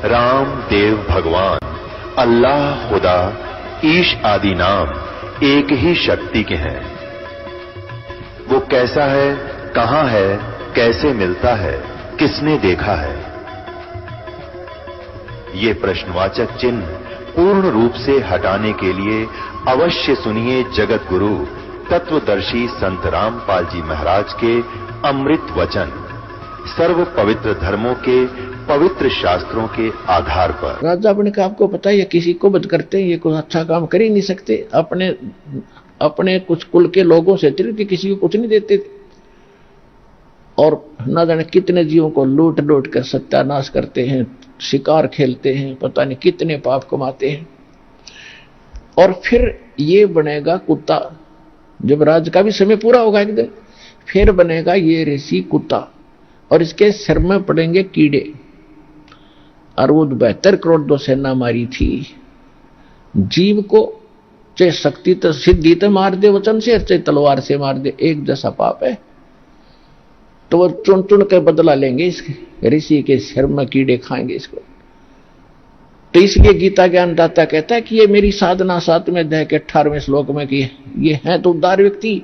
राम, देव, भगवान, अल्लाह, खुदा, ईश आदि नाम एक ही शक्ति के हैं। वो कैसा है, कहां है, कैसे मिलता है, किसने देखा है? ये प्रश्नवाचक चिन्ह पूर्ण रूप से हटाने के लिए अवश्य सुनिए जगत गुरु तत्वदर्शी संत रामपाल जी महाराज के अमृत वचन, सर्व पवित्र धर्मों के पवित्र शास्त्रों के आधार पर। राजा बन के आपको पता है, ये किसी को बद करते हैं, ये कोई अच्छा काम कर ही नहीं सकते। अपने कुछ कुल के लोगों से अतिरिक्त किसी को कुछ नहीं देते थे, और न जाने कितने जीवों को लूट लूट कर सत्यानाश करते हैं, शिकार खेलते हैं, पता नहीं कितने पाप कमाते हैं। और फिर ये बनेगा कुत्ता, जब राज का भी समय पूरा होगा एक दिन, फिर बनेगा ये ऋषि कुत्ता, और इसके सिर में पड़ेंगे कीड़े। और वो 72 करोड़ दो सेना मारी थी। जीव को चाहे शक्ति तो सिद्धि तो मार दे वचन से, चाहे तलवार से मार दे, एक जैसा पाप है। तो वो चुन चुन कर बदला लेंगे, इस ऋषि के सिर में कीड़े खाएंगे इसको। तो इसलिए गीता ज्ञानदाता कहता है कि ये मेरी साधना 7वें अध्याय के 18वें श्लोक में की ये है तो उदार व्यक्ति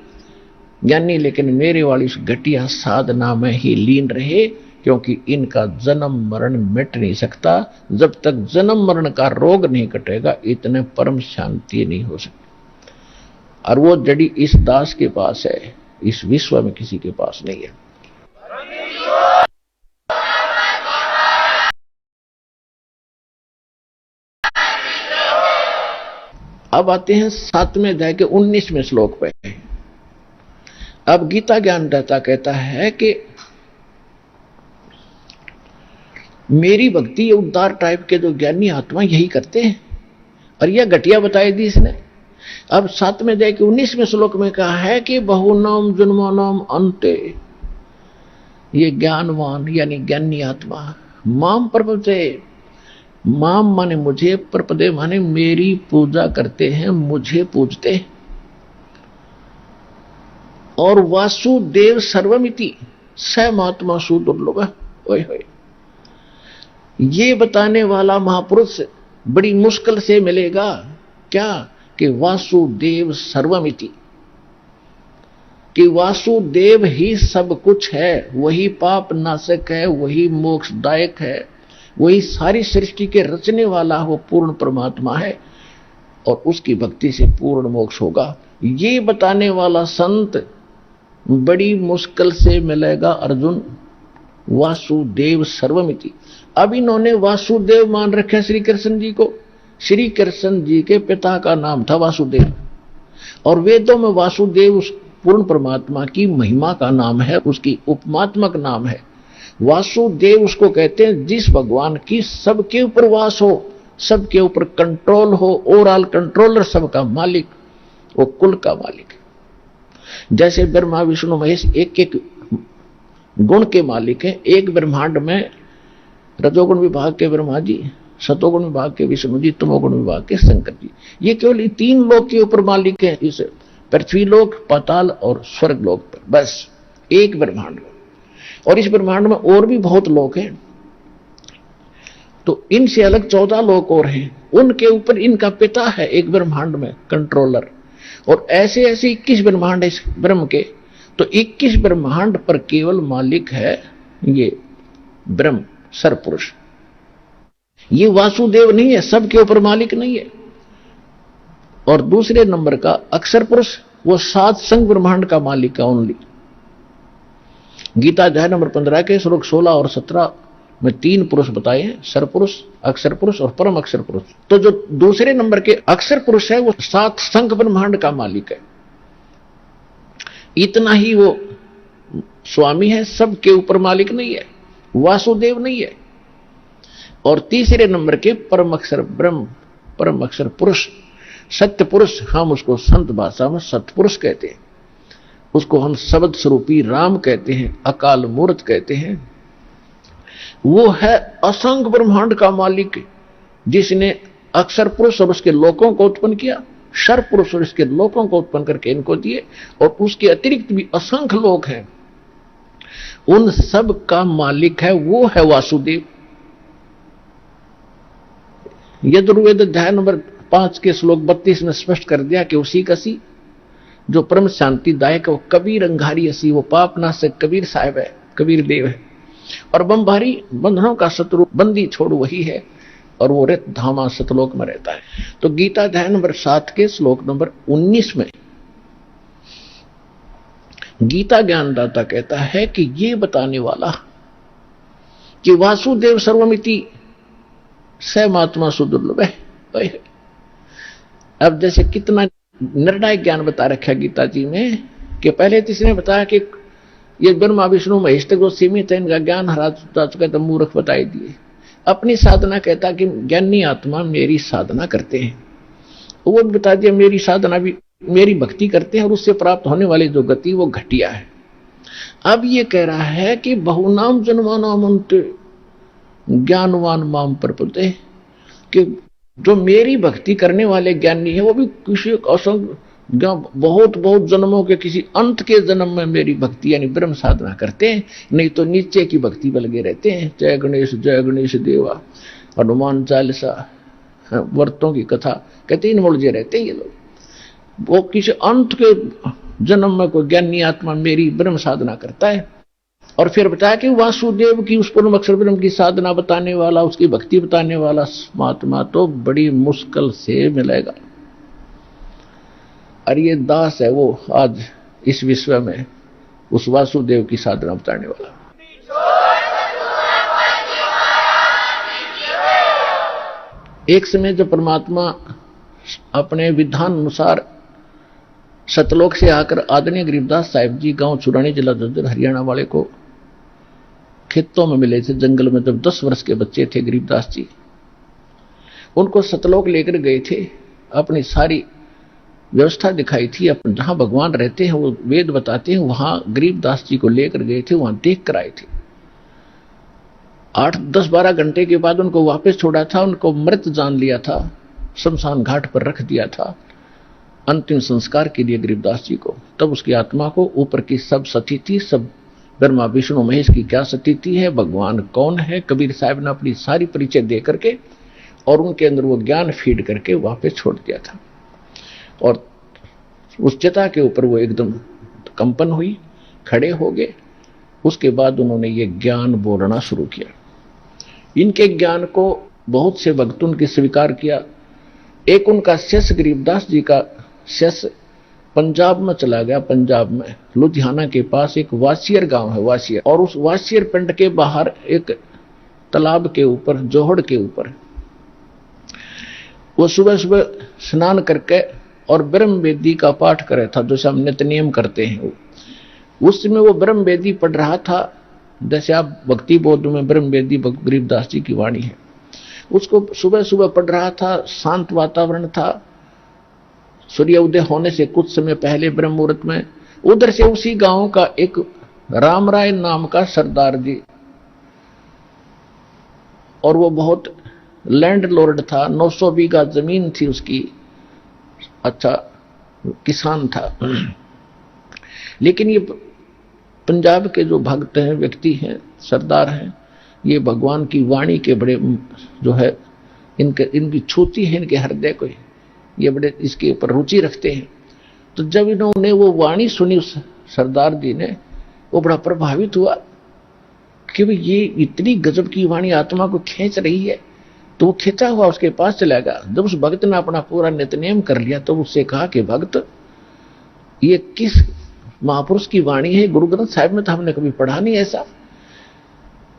ज्ञानी, लेकिन मेरे वाली उस घटिया साधना में ही लीन रहे, क्योंकि इनका जन्म मरण मिट नहीं सकता। जब तक जन्म मरण का रोग नहीं कटेगा, इतने परम शांति नहीं हो सकती। और वो जड़ी इस दास के पास है, इस विश्व में किसी के पास नहीं है। अब आते हैं 7वें अध्याय के 19वें श्लोक पे। अब गीता ज्ञानदाता कहता है कि मेरी भक्ति ये उद्धार टाइप के जो ज्ञानी आत्मा यही करते हैं, और यह घटिया बताई दी इसने। अब 7वें अध्याय के 19वें श्लोक में कहा है कि बहुनाम जन्मानाम अन्ते, ये ज्ञानवान यानी ज्ञानी आत्मा माम प्रपदे, माम माने मुझे, प्रपदे माने मेरी पूजा करते हैं, मुझे पूजते हैं। और वासुदेव सर्वमिति स महात्मा सुदुर्लभ। ये बताने वाला महापुरुष बड़ी मुश्किल से मिलेगा। क्या कि वासुदेव सर्वमिति, कि वासुदेव ही सब कुछ है, वही पाप नाशक है, वही मोक्षदायक है, वही सारी सृष्टि के रचने वाला वो पूर्ण परमात्मा है, और उसकी भक्ति से पूर्ण मोक्ष होगा। ये बताने वाला संत बड़ी मुश्किल से मिलेगा अर्जुन। वासुदेव सर्वमिति। अब इन्होंने वासुदेव मान रखे श्री कृष्ण जी को। श्री कृष्ण जी के पिता का नाम था वासुदेव, और वेदों में वासुदेव उस पूर्ण परमात्मा की महिमा का नाम है, उसकी उपमात्मक नाम है। वासुदेव उसको कहते हैं जिस भगवान की सबके ऊपर वास हो, सबके ऊपर कंट्रोल हो, ओवरऑल कंट्रोलर, सबका मालिक, वो कुल का मालिक। जैसे ब्रह्मा विष्णु महेश एक एक गुण के मालिक हैं। एक ब्रह्मांड में रजोगुण विभाग के ब्रह्मा जी, सतोगुण विभाग के विष्णु जी, तमोगुण विभाग के शंकर जी। ये केवल 3 लोक के ऊपर मालिक है, इस पृथ्वी लोक, पाताल और स्वर्ग लोक पर, बस एक ब्रह्मांड में। और इस ब्रह्मांड में और भी बहुत लोक हैं, तो इनसे अलग 14 लोक और हैं, उनके ऊपर इनका पिता है एक ब्रह्मांड में कंट्रोलर। और ऐसे ऐसे 21 ब्रह्मांड है इस ब्रह्म के, तो 21 ब्रह्मांड पर केवल मालिक है ये ब्रह्म सरपुरुष। ये वासुदेव नहीं है, सबके ऊपर मालिक नहीं है। और दूसरे नंबर का अक्षर पुरुष, वो 7 संग ब्रह्मांड का मालिक है ओनली। गीता अध्याय नंबर 15 के श्लोक 16 और 17 में 3 पुरुष बताए हैं, सरपुरुष, अक्षर पुरुष और परम अक्षर पुरुष। तो जो दूसरे नंबर के अक्षर पुरुष है वो 7 संग ब्रह्मांड का मालिक है। इतना ही वो स्वामी है, सबके ऊपर मालिक नहीं है, वासुदेव नहीं है। और तीसरे नंबर के परम अक्षर ब्रह्म, परम अक्षर पुरुष, सत्य पुरुष, हम उसको संत भाषा में सतपुरुष कहते हैं, उसको हम शब्द स्वरूपी राम कहते हैं, अकाल मूर्त कहते हैं। वो है असंख्य ब्रह्मांड का मालिक, जिसने अक्षर पुरुष और उसके लोकों को उत्पन्न किया, शर पुरुष और इसके लोकों को उत्पन्न करके इनको दिए, और उसके अतिरिक्त भी असंख्य लोक हैं, उन सब का मालिक है, वो है वासुदेव। यजुर्वेद अध्याय नंबर 5 के श्लोक 32 में स्पष्ट कर दिया कि उसी कसी जो परम शांतिदायक वो कबीर अंगारी असी, वो पाप नाशक कबीर साहब है, कबीर देव है। और बंभारी बंधनों का शत्रु बंदी छोड़ वही है, और वो रित धामा सतलोक में रहता है। तो गीता अध्याय नंबर 7 के श्लोक नंबर 19 में गीता ज्ञानदाता कहता है कि ये बताने वाला कि वासुदेव सर्वमिति स महात्मा सुदुर्लभ है। अब जैसे कितना निर्णायक ज्ञान बता रखा गीता जी में कि पहले तीसरे बताया कि ये ब्रह्मा विष्णु महेश तक जो सीमित है, इनका ज्ञान हरा चुका, तो मूर्ख बताई दिए। अपनी साधना कहता कि ज्ञानी आत्मा मेरी साधना करते हैं, वो बता दिया मेरी साधना भी मेरी भक्ति करते हैं और उससे प्राप्त होने वाली जो गति वो घटिया है। अब ये कह रहा है कि बहुनाम जन्मानाम अंत ज्ञानवान माम प्रपदे, कि जो मेरी भक्ति करने वाले ज्ञानी है वो भी किसी असंग बहुत बहुत जन्मों के किसी अंत के जन्म में मेरी भक्ति यानी ब्रह्म साधना करते हैं, नहीं तो नीचे की भक्ति में लगे रहते हैं। जय गणेश देवा, हनुमान चालीसा, व्रतों की कथा कहते इन मुलझे रहते हैं ये लोग। वो किसी अंत के जन्म में कोई ज्ञानी आत्मा मेरी ब्रह्म साधना करता है। और फिर बताया कि वासुदेव की उस पूर्ण अक्षर ब्रह्म की साधना बताने वाला, उसकी भक्ति बताने वाला महात्मा तो बड़ी मुश्किल से मिलेगा। और ये दास है वो आज इस विश्व में उस वासुदेव की साधना बताने वाला। एक समय जब परमात्मा अपने विधान अनुसार सतलोक से आकर आदरणीय गरीबदास साहिब जी गांव चुरानी जिला झज्जर हरियाणा वाले को खेतों में मिले थे, जंगल में, जब 10 वर्ष के बच्चे थे गरीबदास जी। उनको सतलोक लेकर गए थे, अपनी सारी व्यवस्था दिखाई थी, जहां भगवान रहते हैं वो वेद बताते हैं, वहां गरीबदास जी को लेकर गए थे, वहां देख कर आए थे। 8, 10, 12 घंटे के बाद उनको वापस छोड़ा था, उनको मृत जान लिया था, शमशान घाट पर रख दिया था अंतिम संस्कार के लिए गरीबदास जी को। तब उसकी आत्मा को ऊपर की सब स्थिति, सब ब्रह्मा विष्णु महेश की क्या स्थिति है, भगवान कौन है, कबीर साहब ने अपनी सारी परिचय दे करके और उनके अंदर वो ज्ञान फीड करके वापस छोड़ दिया था। और उस चिता के ऊपर वो एकदम कंपन हुई, खड़े हो गए। उसके बाद उन्होंने ये ज्ञान बोलना शुरू किया। इनके ज्ञान को बहुत से भक्तों ने स्वीकार किया। एक उनका शिष्य गरीबदास जी का शिष्य पंजाब में चला गया। पंजाब में लुधियाना के पास एक वासियर गांव है, वासियर, और उस वासियर पिंड के बाहर एक तालाब के ऊपर, जोहड़ के ऊपर, वो सुबह सुबह स्नान करके और ब्रह्म वेदी का पाठ करे था, जैसे हम नित्य नियम करते हैं। उस समय वो ब्रह्म वेदी पढ़ रहा था, जैसे आप भक्ति बोध में ब्रह्म वेदी गरीबदास जी की वाणी है, उसको सुबह सुबह पढ़ रहा था। शांत वातावरण था, सूर्य उदय होने से कुछ समय पहले ब्रह्म मुहूर्त में उधर से उसी गांव का एक राम राय नाम का सरदार जी, और वो बहुत लैंड लॉर्ड था, 900 बीघा जमीन थी उसकी, अच्छा किसान था। लेकिन ये पंजाब के जो भक्त हैं, व्यक्ति हैं, सरदार हैं, ये भगवान की वाणी के बड़े जो है इनकी छूती है इनके हृदय को, ये बड़े इसके ऊपर रुचि रखते हैं। तो जब इन्होंने वो वाणी सुनी उस सरदार जी ने, वो बड़ा प्रभावित हुआ कि ये इतनी गजब की वाणी आत्मा को खींच रही है। तो वो खींचा हुआ उसके पास चला गया। जब उस भक्त ने अपना पूरा नित्यनेम कर लिया तो उससे कहा कि भक्त, ये किस महापुरुष की वाणी है? गुरु ग्रंथ साहिब में तो हमने कभी पढ़ा नहीं ऐसा।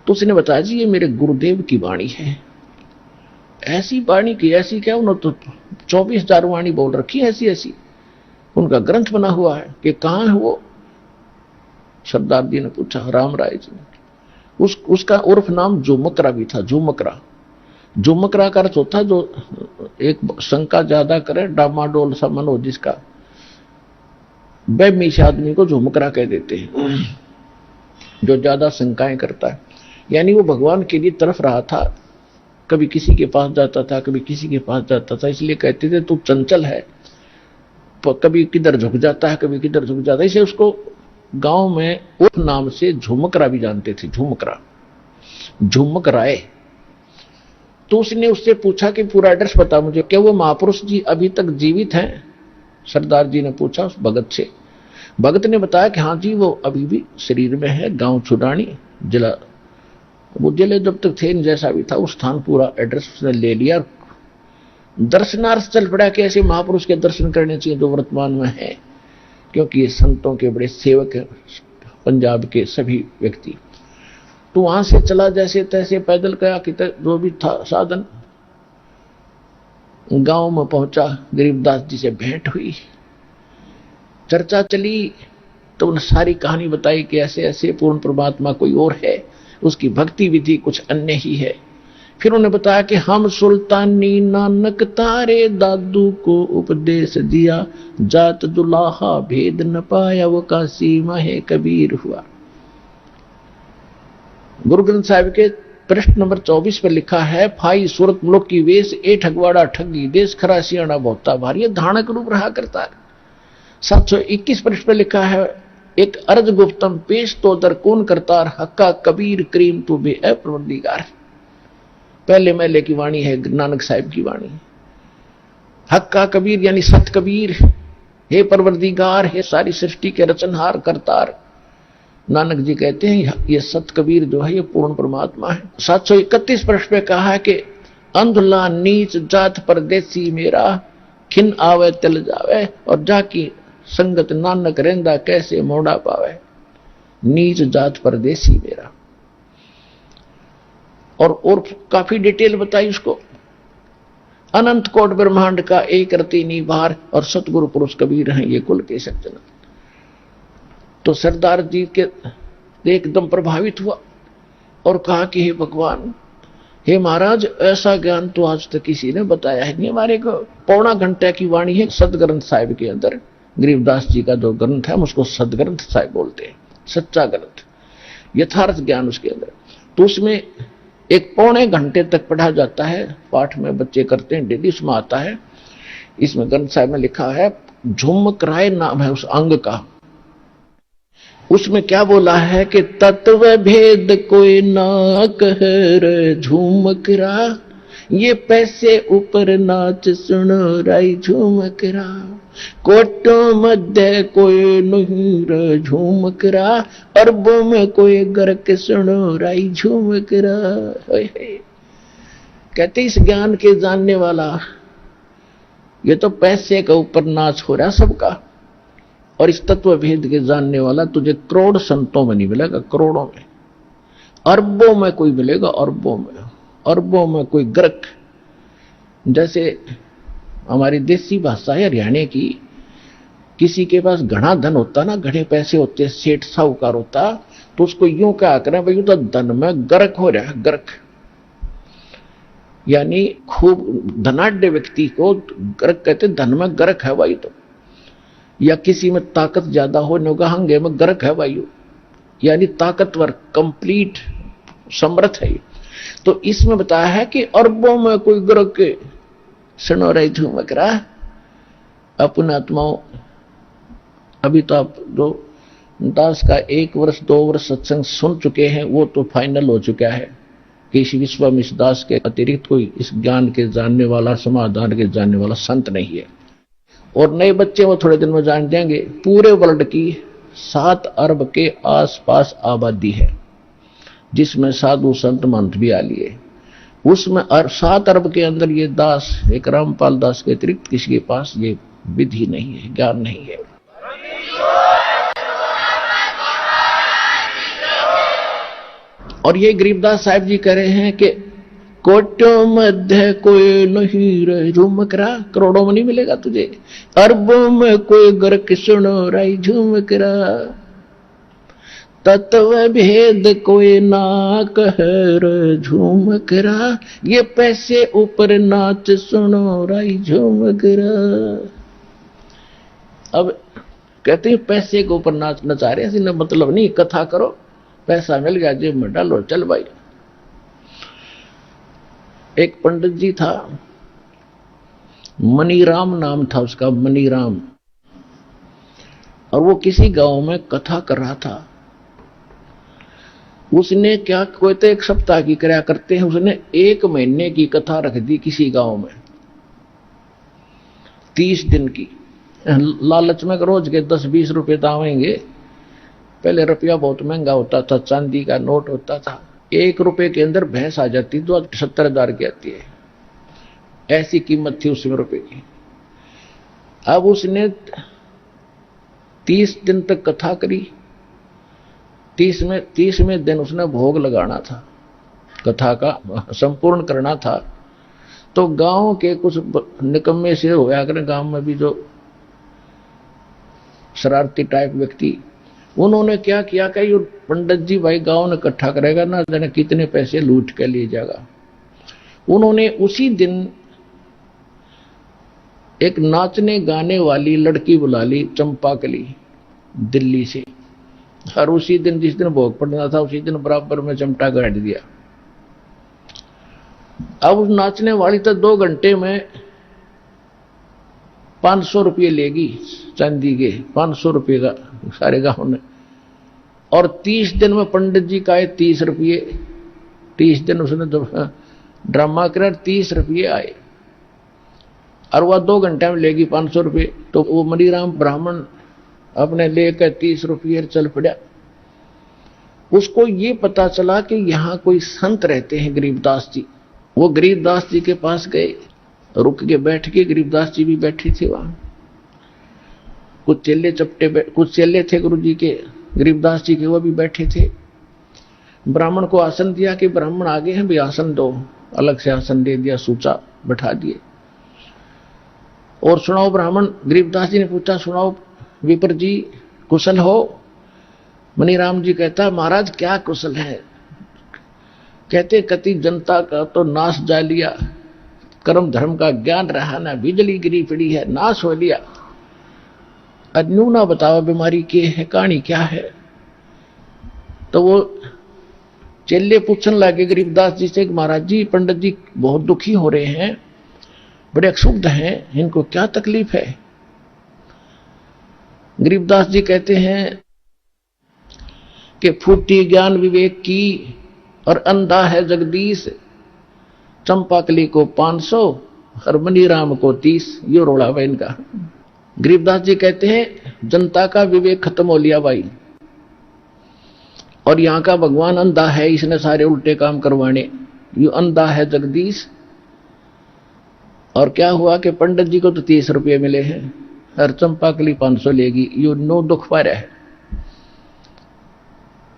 तो उसने बताया जी ये मेरे गुरुदेव की वाणी है। ऐसी वाणी की ऐसी क्या, उन्होंने तो 24,000 वाणी बोल रखी है ऐसी ऐसी, उनका ग्रंथ बना हुआ है। कि कहाँ है वो? सरदार जी ने पूछा, राम राय जी ने। उसका उर्फ नाम झुमकरा भी था। झुमकरा का अर्थ होता जो एक शंका ज्यादा करे, डामाडोल सा मन हो जिसका, बेमीश आदमी को झुमकरा कह देते हैं, जो ज्यादा शंकाएं करता है। यानी वो भगवान के लिए तरफ रहा था, कभी किसी के पास जाता था, कभी किसी के पास जाता था, इसलिए कहते थे तू चंचल है, कभी किधर झुक जाता है, कभी किधर झुक जाता है। इसे उसको गांव में उस नाम से झुमकरा भी जानते थे, झुमकरा, झुमकराए। तो उसने उससे पूछा कि पूरा एड्रेस बता मुझे, क्या वो महापुरुष जी अभी तक जीवित हैं? सरदार जी ने पूछा उस भगत से। भगत ने बताया कि हाँ जी, वो अभी भी शरीर में है, गांव छुड़ानी जिला। वो जिले जब तक थे जैसा भी था, उस स्थान पूरा एड्रेस उसने ले लिया। दर्शनार्थ चल पड़ा कि ऐसे महापुरुष के दर्शन करने चाहिए जो वर्तमान में है, क्योंकि ये संतों के बड़े सेवक हैं पंजाब के सभी व्यक्ति। तो वहां से चला जैसे तैसे पैदल गया कि जो भी था साधन। गांव में पहुंचा, गरीबदास जी से भेंट हुई, चर्चा चली, तो उन्हें सारी कहानी बताई कि ऐसे ऐसे पूर्ण परमात्मा कोई और है, उसकी भक्ति विधि कुछ अन्य ही है। फिर उन्होंने बताया कि हम सुल्तानी नानक तारे दादू को उपदेश दिया, जात दुलाहा भेद न पाया, वो काशी माहे कबीर हुआ। गुरु ग्रंथ साहिब के प्रश्न नंबर 24 पर लिखा है, फाई सूरत मुल्क की वेश ए ठगवाड़ा ठगी, देश खरा सियाणा बहुता भारी, धानक रूप रहा करता है। 721 पृष्ठ पर लिखा है, एक अर्ज गुप्तम पेश तो दर कौन करतार, हक्का कबीर करीम तू बे परवरदिगार। पहले महले की वाणी है नानक साहिब की वाणी। हक्का कबीर यानी सत कबीर, हे परवरदिगार, हे सारी सृष्टि के रचनहार करतार। नानक जी कहते हैं ये सत कबीर जो है ये पूर्ण परमात्मा है। 731 पृष्ठ पे कहा है कि अंधला नीच जात परदेसी मेरा, खिन आवे तिल जावे, और जाकी संगत नानक रेंदा कैसे मोड़ा पावे। नीच जात परदेसी मेरा, और काफी डिटेल बताई उसको। अनंत कोट ब्रह्मांड का एक रति निभार, और सतगुरु पुरुष कबीर हैं ये कुल के सज्जन। तो सरदार जी के एकदम प्रभावित हुआ और कहा कि हे भगवान, हे महाराज, ऐसा ज्ञान तो आज तक किसी ने बताया है नहीं। हमारे को पौना घंटे की वाणी है सदग्रंथ साहिब के अंदर। गरीबदास जी का जो ग्रंथ है उसको सदग्रंथ साहिब बोलते हैं, सच्चा ग्रंथ, यथार्थ ज्ञान उसके अंदर। तो उसमें एक पौने घंटे तक पढ़ा जाता है, पाठ में बच्चे करते हैं डेली, उसमें आता है। इसमें ग्रंथ साहिब में लिखा है, झुमक राय नाम है उस अंग का। उसमें क्या बोला है कि तत्व भेद कोई ना कह रे झूमकरा, ये पैसे ऊपर नाच सुनो राई झूमकरा, कोटों मध्य कोई नहीं रे झूमकरा, अरबों में कोई गर्क सुनो राई झूमकरा। कहते इस ज्ञान के जानने वाला, ये तो पैसे का ऊपर नाच हो रहा सबका, और इस तत्व भेद के जानने वाला तुझे करोड़ संतों में नहीं मिलेगा, करोड़ों में, अरबों में कोई मिलेगा, अरबों में, अरबों में कोई गर्क। जैसे हमारी देसी भाषा है हरियाणा की, किसी के पास घना धन होता ना, घने पैसे होते, सेठ साहूकार होता, तो उसको यूं क्या करें भाई, तो धन में गर्क हो रहा है, गर्क यानी खूब धनाढ़ व्यक्ति को गर्क कहते, धन में गर्क है भाई। तो या किसी में ताकत ज्यादा हो, नौगाहंगे में गर्क है वायु, यानी ताकतवर, कंप्लीट समर्थ है। तो इसमें बताया है कि अरबों में कोई गर्क सुनो रही झूमक रहा। अपने आत्माओं, अभी तो आप जो दास का 1 वर्ष 2 वर्ष सत्संग सुन चुके हैं, वो तो फाइनल हो चुका है कि इस विश्व में इस दास के अतिरिक्त कोई इस ज्ञान के जानने वाला, समाधान के जानने वाला संत नहीं है। और नए बच्चे वो थोड़े दिन में जान जाएंगे। पूरे वर्ल्ड की 7 अरब के आसपास आबादी है, जिसमें साधु संत मंत भी आ लिए। उसमें 7 अरब के अंदर ये दास, एक रामपाल दास के अतिरिक्त किसी के पास ये विधि नहीं है, ज्ञान नहीं है। और ये गरीबदास साहिब जी कह रहे हैं कि कोटों मध्य कोई नहीं रे झूमकरा, करोड़ों में नहीं मिलेगा तुझे, अरबों में कोई गर्क सुनो राई झूमकरा, तत्व भेद कोई ना कह रे झूमकरा, ये पैसे ऊपर नाच सुनो राई झूमकरा। अब कहते हैं पैसे के ऊपर नाच नचा रहे, ऐसे न मतलब नहीं, कथा करो, पैसा मिल गया जेब में डालो, चल भाई। एक पंडित जी था, मनीराम नाम था उसका, मनीराम, और वो किसी गांव में कथा कर रहा था। उसने क्या, कोई तो 1 सप्ताह की क्रिया करते हैं, उसने 1 महीने की कथा रख दी किसी गांव में, 30 दिन की। लालच में रोज के 10-20 रुपए तो आवेंगे। पहले रुपया बहुत महंगा होता था, चांदी का नोट होता था, 1 रुपए के अंदर भैंस आ जाती, तो 70,000 की आती है, ऐसी कीमत थी उस रुपए की। अब उसने 30 दिन तक कथा करी। 30वें दिन उसने भोग लगाना था, कथा का संपूर्ण करना था। तो गांव के कुछ निकम्मे से होया करें, गांव में भी जो शरारती टाइप व्यक्ति, उन्होंने क्या किया कि ये पंडित जी भाई गांव ने इकट्ठा करेगा ना, जाने कितने पैसे लूट के लिए जाएगा। उन्होंने उसी दिन एक नाचने गाने वाली लड़की बुला ली, चंपाकली, दिल्ली से, और उसी दिन जिस दिन भोग पड़ना था उसी दिन बराबर में चमटा गाड़ दिया। अब उस नाचने वाली तो 2 घंटे में 500 रुपये लेगी, चांदी के 500 रुपये का सारे गांव ने। और 30 दिन में पंडित जी का आए 30 रुपये। 30 दिन उसने ड्रामा कर 30 रुपये आए, और वह 2 घंटे में लेगी 500 रुपये। तो वो मणिराम ब्राह्मण अपने लेकर 30 रुपये चल पड़ा। उसको ये पता चला कि यहाँ कोई संत रहते हैं, गरीबदास जी। वो गरीबदास जी के पास गए, रुक के बैठ के, गरीबदास जी भी बैठे थे वहां। कुछ चेले थे गुरु जी के, गरीबदास जी के, वो भी बैठे थे। ब्राह्मण को आसन दिया कि ब्राह्मण आगे हैं भी आसन दो, अलग से आसन दे दिया, सूचा बैठा दिए। और सुनाओ ब्राह्मण, गरीबदास जी ने पूछा, सुनाओ विपर जी, कुशल हो? मणिराम जी कहता, महाराज क्या कुशल है? कहते, कति जनता का तो नाश जा लिया, कर्म धर्म का ज्ञान रहा ना, बिजली गिरी पड़ी है, नाश हो लिया। अज्ञू ना बताओ बीमारी के है, कहानी क्या है? तो वो चेले पूछने लगे गरीबदास जी से, महाराज जी पंडित जी बहुत दुखी हो रहे हैं, बड़े अक्षुब्ध हैं, इनको क्या तकलीफ है? गरीबदास जी कहते हैं कि फूटी ज्ञान विवेक की और अंधा है जगदीश, चंपाकली को 500 और मणिराम को 30। ये रोड़ा भाई इनका। गरीबदास जी कहते हैं जनता का विवेक खत्म हो लिया भाई, और यहां का भगवान अंधा है, इसने सारे उल्टे काम करवाने। ये अंधा है जगदीश। और क्या हुआ कि पंडित जी को तो 30 रुपये मिले हैं और चंपाकली 500 लेगी, ये 9 दुख पा रहा है।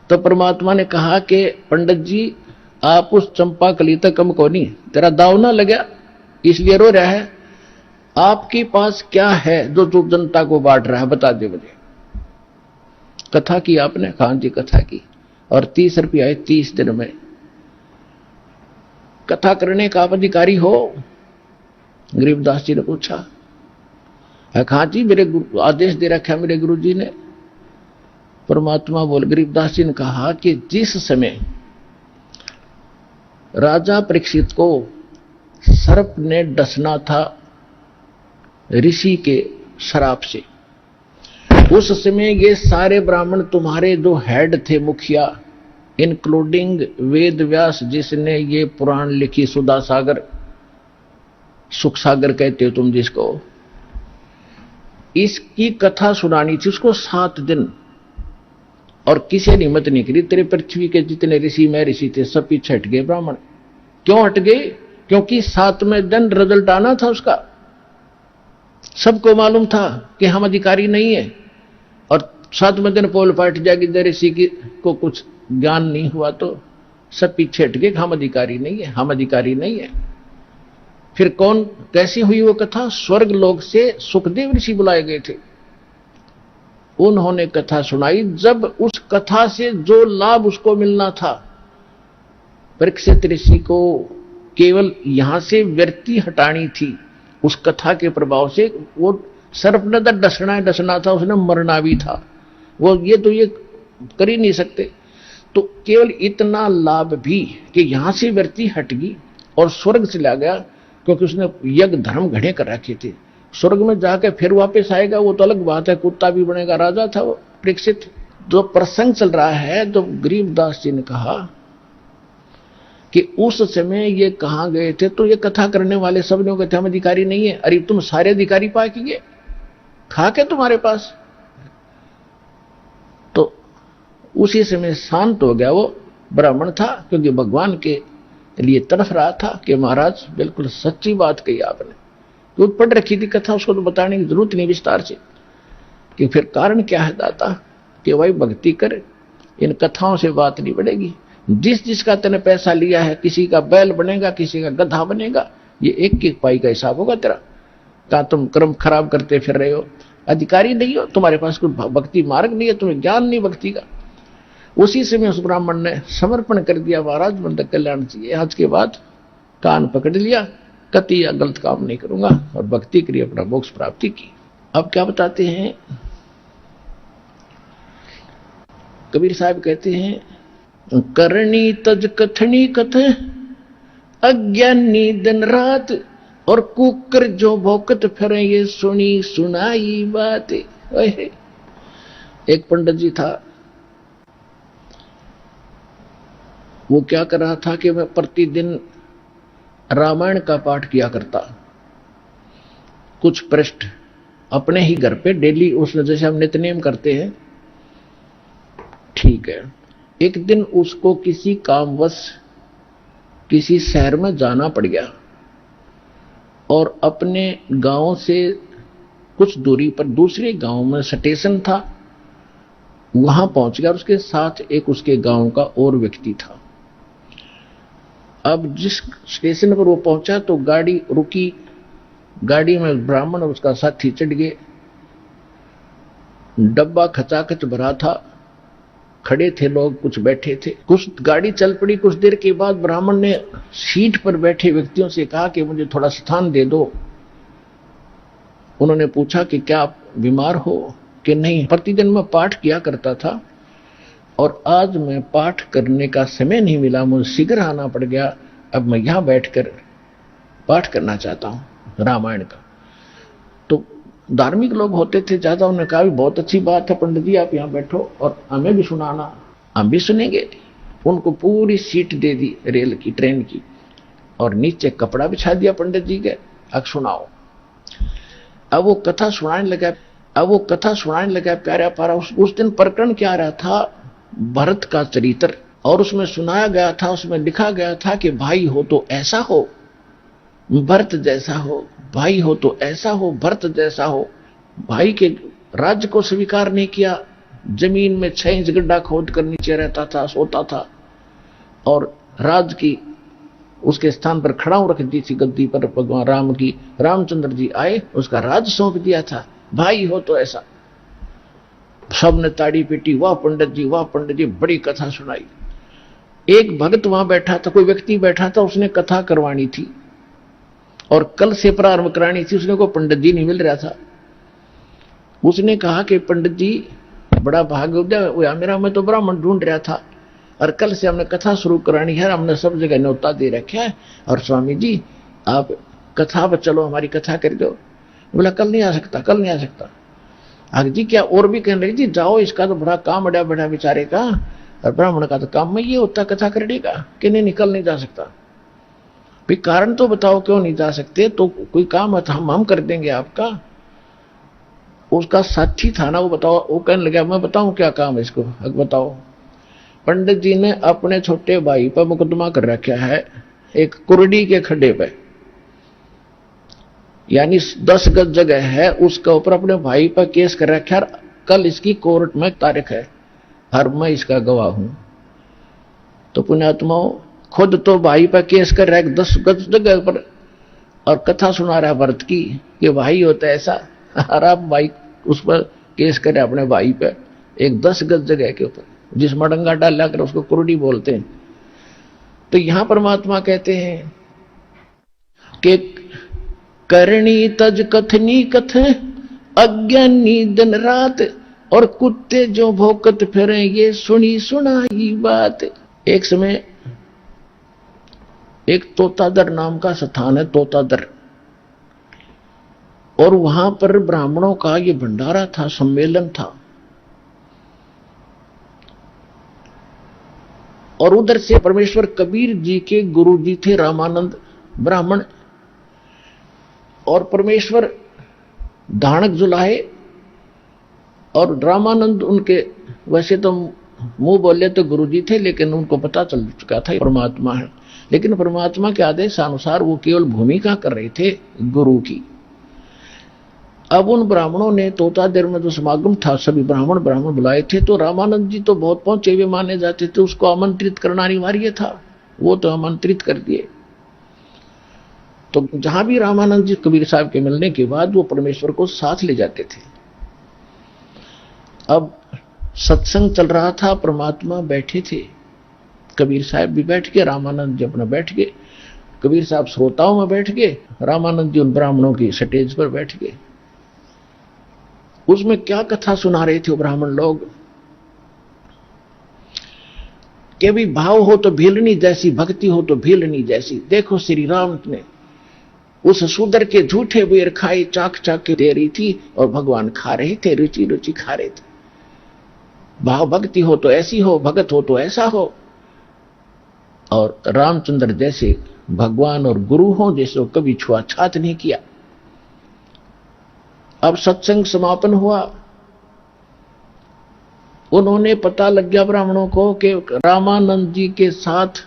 तो परमात्मा ने कहा कि पंडित जी आप उस चंपाकली तक कम को नहीं, तेरा दाव ना लगा इसलिए रो रहा है। आपके पास क्या है जो जनता को बांट रहा है, बता दे मुझे। कथा की आपने? खान जी कथा की, और 30 रुपये आए 30 दिन में। कथा करने का आप अधिकारी हो? गरीबदास जी ने पूछा। खान जी मेरे आदेश दे रखा मेरे गुरु जी ने। परमात्मा बोल, गरीबदास जी ने कहा कि जिस समय राजा परीक्षित को सर्प ने डसना था ऋषि के श्राप से, उस समय ये सारे ब्राह्मण तुम्हारे जो हेड थे, मुखिया, इंक्लूडिंग वेद व्यास जिसने ये पुराण लिखी, सुधा सागर, सुख सागर कहते हो तुम जिसको, इसकी कथा सुनानी थी उसको 7 दिन। और किसी ने हिम्मत नहीं करी। तेरे पृथ्वी के जितने ऋषि में ऋषि थे सब पीछे हट गए ब्राह्मण। क्यों हट गए? क्योंकि 7वें दिन रिजल्ट आना था उसका। सबको मालूम था कि हम अधिकारी नहीं है, और 7वें दिन पोल पाट जाएगी, ऋषि को कुछ ज्ञान नहीं हुआ तो सब पीछे हट गए, हम अधिकारी नहीं है, हम अधिकारी नहीं है। फिर कौन, कैसी हुई वो कथा? स्वर्ग लोक से सुखदेव ऋषि बुलाए गए थे, उन्होंने कथा सुनाई। जब उस कथा से जो लाभ उसको मिलना था, परीक्षित ऋषि को केवल यहां से व्यर्ति हटानी थी उस कथा के प्रभाव से। वो सर्प ने तो डसना था, उसने मरना भी था, वो ये कर ही नहीं सकते। तो केवल इतना लाभ भी कि यहां से व्यर्ति हट गई और स्वर्ग चला गया, क्योंकि उसने यज्ञ धर्म घड़े कर रखे थे। स्वर्ग में जाकर फिर वापस आएगा वो तो अलग बात है, कुत्ता भी बनेगा, राजा था वो परीक्षित, जो प्रसंग चल रहा है, जो गरीबदास जी ने कहा कि उस समय ये कहां गए थे, तो ये कथा करने वाले सब लोग कहते हम अधिकारी नहीं है। अरे तुम सारे अधिकारी पा के गए, खा के तुम्हारे पास। तो उसी समय शांत हो गया वो ब्राह्मण था, क्योंकि भगवान के लिए तड़फ रहा था कि महाराज बिल्कुल सच्ची बात कही आपने। तो पढ़ रखी थी कथा, उसको तो बताने की जरूरत नहीं विस्तार से कि फिर कारण क्या है दाता, कि भाई भक्ति कर, इन कथाओं से बात नहीं बढ़ेगी। जिस जिसका तेने पैसा लिया है, किसी का बैल बनेगा, किसी का गधा बनेगा, ये एक एक पाई का हिसाब होगा तेरा। कहा तुम कर्म खराब करते फिर रहे हो, अधिकारी नहीं हो, तुम्हारे पास कोई भक्ति मार्ग नहीं है, तुम्हें ज्ञान नहीं भक्ति का। उसी समय उस ब्राह्मण ने समर्पण कर दिया, महाराज बंधक कल्याण चाहिए, आज के बाद कान पकड़ लिया, कति या गलत काम नहीं करूंगा, और भक्ति करी, अपना मोक्ष प्राप्ति की। अब क्या बताते हैं कबीर साहब, कहते हैं करनी तज कथनी कथ अज्ञानी दिन रात, और कुकर जो भौकत फिरे ये सुनी सुनाई बात। एक पंडित जी था, वो क्या कर रहा था कि मैं प्रतिदिन रामायण का पाठ किया करता, कुछ पृष्ठ अपने ही घर पे डेली, उसने जैसे हम नित्यनेम करते हैं, ठीक है। एक दिन उसको किसी कामवश किसी शहर में जाना पड़ गया, और अपने गांव से कुछ दूरी पर दूसरे गांव में स्टेशन था, वहां पहुंच गया। उसके साथ एक उसके गांव का और व्यक्ति था। अब जिस स्टेशन पर वो पहुंचा तो गाड़ी रुकी, गाड़ी में ब्राह्मण और उसका साथी चढ़ गए। डब्बा खचाखच भरा था, खड़े थे लोग, कुछ बैठे थे। कुछ गाड़ी चल पड़ी। कुछ देर के बाद ब्राह्मण ने सीट पर बैठे व्यक्तियों से कहा कि मुझे थोड़ा स्थान दे दो। उन्होंने पूछा कि क्या आप बीमार हो? कि नहीं, प्रतिदिन मैं पाठ किया करता था और आज मैं पाठ करने का समय नहीं मिला, मुझे शीघ्र आना पड़ गया, अब मैं यहां बैठकर पाठ करना चाहता हूं रामायण का। तो धार्मिक लोग होते थे ज्यादा, उन्होंने कहा बहुत अच्छी बात है पंडित जी, आप यहाँ बैठो और हमें भी सुनाना, हम भी सुनेंगे। उनको पूरी सीट दे दी रेल की, ट्रेन की, और नीचे कपड़ा बिछा दिया पंडित जी के, अब सुनाओ। अब वो कथा सुनाने लगा प्यारा प्यारा। उस दिन प्रकरण क्या रहा था, भरत का चरित्र, और उसमें सुनाया गया था, उसमें लिखा गया था कि भाई हो तो ऐसा हो, भरत जैसा हो, भाई हो तो ऐसा हो, भरत जैसा हो। भाई के राज्य को स्वीकार नहीं किया, जमीन में 6 इंच गड्ढा खोद कर नीचे रहता था, सोता था, और राज की उसके स्थान पर खड़ाऊ रख दी थी गद्दी पर भगवान राम की। रामचंद्र जी आए, उसका राज सौंप दिया था, भाई हो तो ऐसा। सबने ताड़ी पीटी, वाह पंडित जी, वाह पंडित जी, बड़ी कथा सुनाई। एक भक्त वहां बैठा था, कोई व्यक्ति बैठा था, उसने कथा करवानी थी और कल से प्रारंभ करानी थी, उसने को पंडित जी नहीं मिल रहा था। उसने कहा कि पंडित जी बड़ा भाग्योदय हुआ मेरा, मैं तो ब्राह्मण ढूंढ रहा था और कल से हमने कथा शुरू करानी है, हमने सब जगह न्योता दे रखा है, और स्वामी जी आप कथा पर चलो, हमारी कथा कर दो। बोला कल नहीं आ सकता, कल नहीं आ सकता। आगे जी क्या और भी कहने लगे, जी जाओ, इसका तो बड़ा काम बड़ा बड़ा बेचारे का, और ब्राह्मण का तो काम में ये होता कथा करने का, कि नहीं निकल नहीं जा सकता। भाई कारण तो बताओ क्यों नहीं जा सकते, तो कोई काम है तो हम कर देंगे आपका। उसका साथी था ना, वो बताओ, वो कहने लगा मैं बताऊं क्या काम है इसको, बताओ। पंडित जी ने अपने छोटे भाई पर मुकदमा कर रखा है एक कुरडी के खड्डे पे, यानी 10 गज जगह है, उसके ऊपर अपने भाई पर केस कर रखा है। कल इसकी कोर्ट में तारीख है, हर मैं इसका गवाह हूं। तो पुण्यात्माओं, खुद तो भाई पर केस कर रहा है 10 गज जगह पर, और कथा सुना रहा है भरत की कि भाई होता है ऐसा, और आप भाई उस पर केस करे अपने भाई पर एक 10 गज जगह के ऊपर, जिस मडंगा डाल कर उसको कुरडी बोलते हैं। तो यहां परमात्मा कहते हैं कि करनी तज कथनी कथ अज्ञानी दिन रात, और कुत्ते जो भौंकत फिरे ये सुनी सुनाई बात। एक समय एक तोतादर नाम का स्थान है, तोतादर, और वहां पर ब्राह्मणों का ये भंडारा था, सम्मेलन था। उधर से परमेश्वर कबीर जी के गुरु जी थे रामानंद ब्राह्मण, और परमेश्वर धानक जुलाहे, और रामानंद उनके वैसे तो मुंह बोले तो गुरु जी थे, लेकिन उनको पता चल चुका था परमात्मा है। लेकिन परमात्मा के आदेश अनुसार वो केवल भूमिका कर रहे थे गुरु की। अब उन ब्राह्मणों ने तोता देर में जो समागम था सभी ब्राह्मण बुलाए थे, तो रामानंद जी तो बहुत पहुंचे हुए माने जाते थे, उसको आमंत्रित करना अनिवार्य था। वो तो आमंत्रित कर दिए। तो जहां भी रामानंद जी कबीर साहब के मिलने के बाद वो परमेश्वर को साथ ले जाते थे। अब सत्संग चल रहा था, परमात्मा बैठे थे, कबीर साहब भी बैठ गए, रामानंद जी अपना बैठ गए, कबीर साहब श्रोताओं में बैठ गए, रामानंद जी उन ब्राह्मणों की स्टेज पर बैठ गए। उसमें क्या कथा सुना रहे थे वो ब्राह्मण लोग कि भी भाव हो तो भीलनी जैसी, भक्ति हो तो भीलनी जैसी। देखो श्री राम ने उस शूद्र के झूठे बेर खाए, चाक चाक के दे रही थी और भगवान खा रहे थे, रुचि रुचि खा रहे थे। भाव भक्ति हो तो ऐसी हो, भगत हो तो ऐसा हो। और रामचंद्र जैसे भगवान और गुरु हो जैसे कभी छुआछात नहीं किया। अब सत्संग समापन हुआ, उन्होंने पता लग गया ब्राह्मणों को कि रामानंद जी के साथ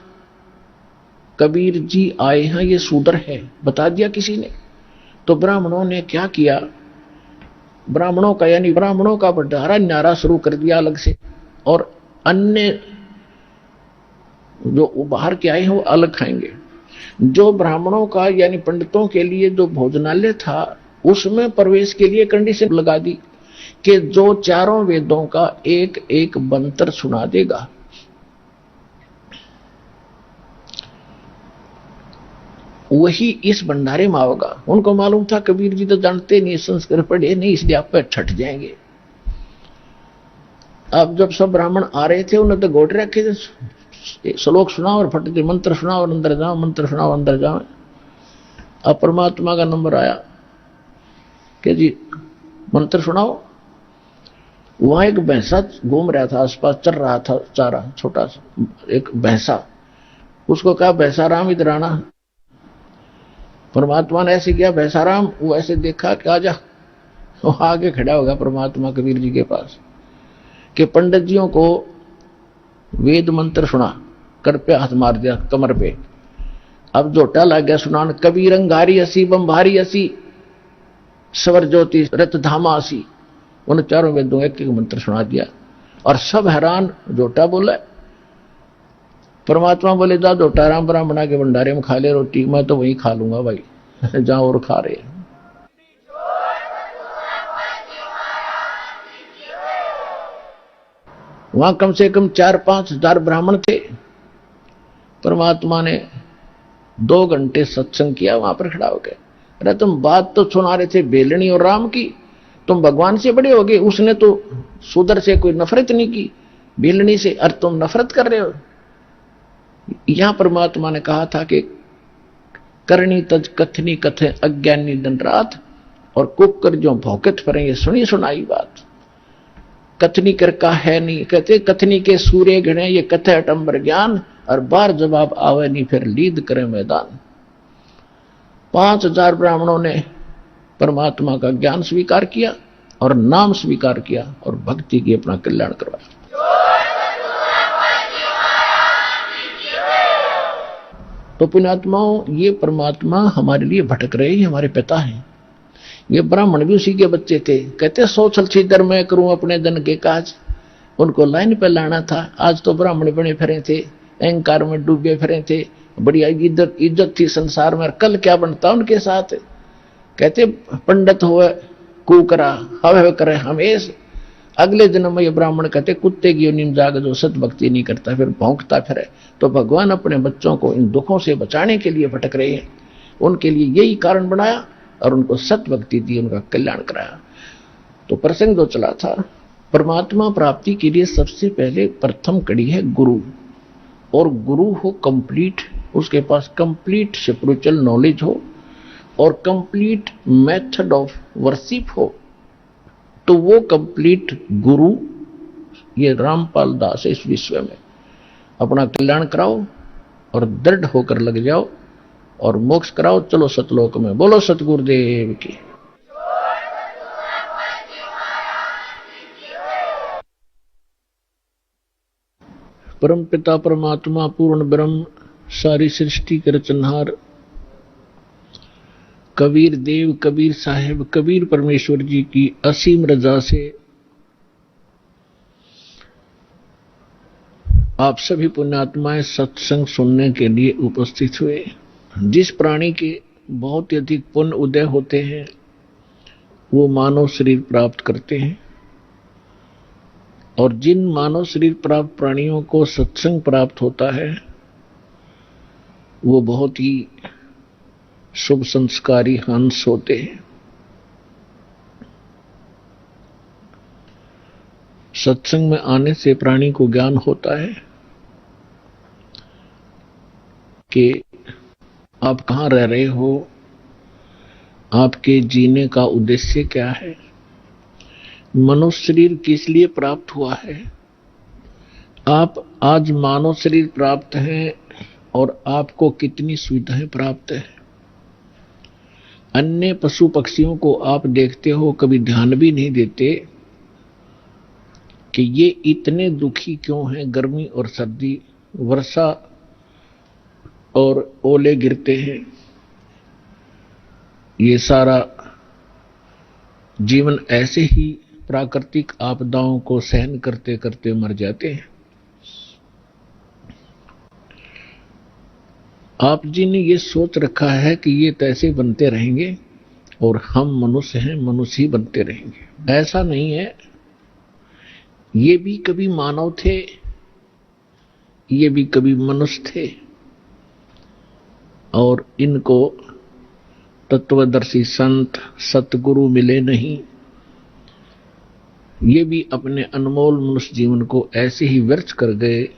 कबीर जी आए हैं, ये शूद्र है, बता दिया किसी ने। तो ब्राह्मणों ने क्या किया, ब्राह्मणों का यानी ब्राह्मणों का भंडारा न्यारा शुरू कर दिया अलग से, और अन्य जो बाहर के आए हैं वो अलग खाएंगे। जो ब्राह्मणों का यानी पंडितों के लिए जो भोजनालय था उसमें प्रवेश के लिए कंडीशन लगा दी कि जो चारों वेदों का एक एक मंत्र सुना देगा, वही इस भंडारे में आओगा। उनको मालूम था कबीर जी तो जानते नहीं, संस्कृत पढ़े नहीं, इसलिए आप पे छट जाएंगे। अब जब सब ब्राह्मण आ रहे थे उन्हें तो गोट रखे थे, श्लोक सुनाओ और फटते मंत्र सुनाओ और अंदर जाओ, मंत्र सुनाओ अंदर जाओ। अब परमात्मा का नंबर आया कि जी मंत्र सुनाओ। वहां एक भैंसा घूम रहा था, आसपास चल रहा था चारा, छोटा सा एक भैंसा। उसको कहा भैंसाराम इधर आना। परमात्मा ने ऐसे किया भैंसाराम, वो ऐसे देखा कि आजा, वो आगे खड़ा होगा परमात्मा कबीर जी के पास कि पंडित जियों को वेद मंत्र सुना, कर पे हाथ मार दिया कमर पे। अब जोटा लग गया सुनान, कबीर अंगारी असी बम्भारी असी स्वर ज्योति रत धामा असी। उन चारों वेदों एक एक मंत्र सुना दिया और सब हैरान। जोटा बोला, परमात्मा बोले जा जोटा राम ब्राह्मणा के भंडारे में खा ले रोटी, मैं तो वहीं खा लूंगा भाई जहां और खा रहे। वहां कम से कम 4-5 हजार ब्राह्मण थे। परमात्मा ने 2 घंटे सत्संग किया वहां पर खड़ा होकर। अरे तुम बात तो सुना रहे थे बेलनी और राम की, तुम भगवान से बड़े हो गए। उसने तो शूद्र से कोई नफरत नहीं की, बेलनी से, अरे तुम नफरत कर रहे हो। यहां परमात्मा ने कहा था कि करनी तज कथनी कथे अज्ञानी दिन रात, और कुकर जो भौकत पर ये सुनी सुनाई बात। कथनी कर का है नहीं, कहते कथनी के सूर्य घड़े ये कथे अटंबर ज्ञान, और बार जवाब आवे नहीं फिर लीद करे मैदान। 5000 ब्राह्मणों ने परमात्मा का ज्ञान स्वीकार किया और नाम स्वीकार किया और भक्ति की अपना कल्याण करवाया। तो पुण्यात्माओं, ये परमात्मा हमारे लिए भटक रहे हैं, हमारे पिता हैं। ये ब्राह्मण भी उसी के बच्चे थे। कहते 100 छलछीदर मैं करूं अपने धन के काज। उनको लाइन पे लाना था। आज तो ब्राह्मण बने फिरे थे, अहंकार में डूबे फिरे थे, बढ़िया इज्जत थी संसार में। कल क्या बनता उनके साथ। कहते पंडित हुए कुकरा हवे करे हमेश। अगले जन्म में ये ब्राह्मण कहते कुत्ते की योनि में जाग जो सत भक्ति नहीं करता फिर भौंकता फिरे। तो भगवान अपने बच्चों को इन दुखों से बचाने के लिए भटक रहे हैं। उनके लिए यही कारण बनाया और उनको सत भक्ति दी, उनका कल्याण कराया। तो प्रसंग जो चला था, परमात्मा प्राप्ति के लिए सबसे पहले प्रथम कड़ी है गुरु। और गुरु हो कंप्लीट, उसके पास कंप्लीट स्पिरिचुअल नॉलेज हो और कंप्लीट मेथड ऑफ वर्शिप हो। तो वो कंप्लीट गुरु ये रामपाल दास है इस विश्व में। अपना कल्याण कराओ और दृढ़ होकर लग जाओ और मोक्ष कराओ। चलो सतलोक में। बोलो सतगुरुदेव की। परम पिता परमात्मा पूर्ण ब्रह्म सारी सृष्टि के रचनहार कबीर देव कबीर साहेब कबीर परमेश्वर जी की असीम रजा से आप सभी पुण्यात्माएं सत्संग सुनने के लिए उपस्थित हुए। जिस प्राणी के बहुत ही अधिक पुण्य उदय होते हैं वो मानव शरीर प्राप्त करते हैं, और जिन मानव शरीर प्राप्त प्राणियों को सत्संग प्राप्त होता है वो बहुत ही शुभ संस्कारी हंस होते हैं। सत्संग में आने से प्राणी को ज्ञान होता है कि आप कहाँ रह रहे हो, आपके जीने का उद्देश्य क्या है, मनुष्य शरीर किस लिए प्राप्त हुआ है। आप आज मानव शरीर प्राप्त हैं और आपको कितनी सुविधाएं प्राप्त है। अन्य पशु पक्षियों को आप देखते हो, कभी ध्यान भी नहीं देते कि ये इतने दुखी क्यों हैं। गर्मी और सर्दी, वर्षा और ओले गिरते हैं, ये सारा जीवन ऐसे ही प्राकृतिक आपदाओं को सहन करते करते मर जाते हैं। आप जी ने ये सोच रखा है कि ये तैसे बनते रहेंगे और हम मनुष्य हैं, मनुष्य ही बनते रहेंगे। ऐसा नहीं है। ये भी कभी मानव थे, ये भी कभी मनुष्य थे, और इनको तत्वदर्शी संत सतगुरु मिले नहीं। ये भी अपने अनमोल मनुष्य जीवन को ऐसे ही व्यर्थ कर गए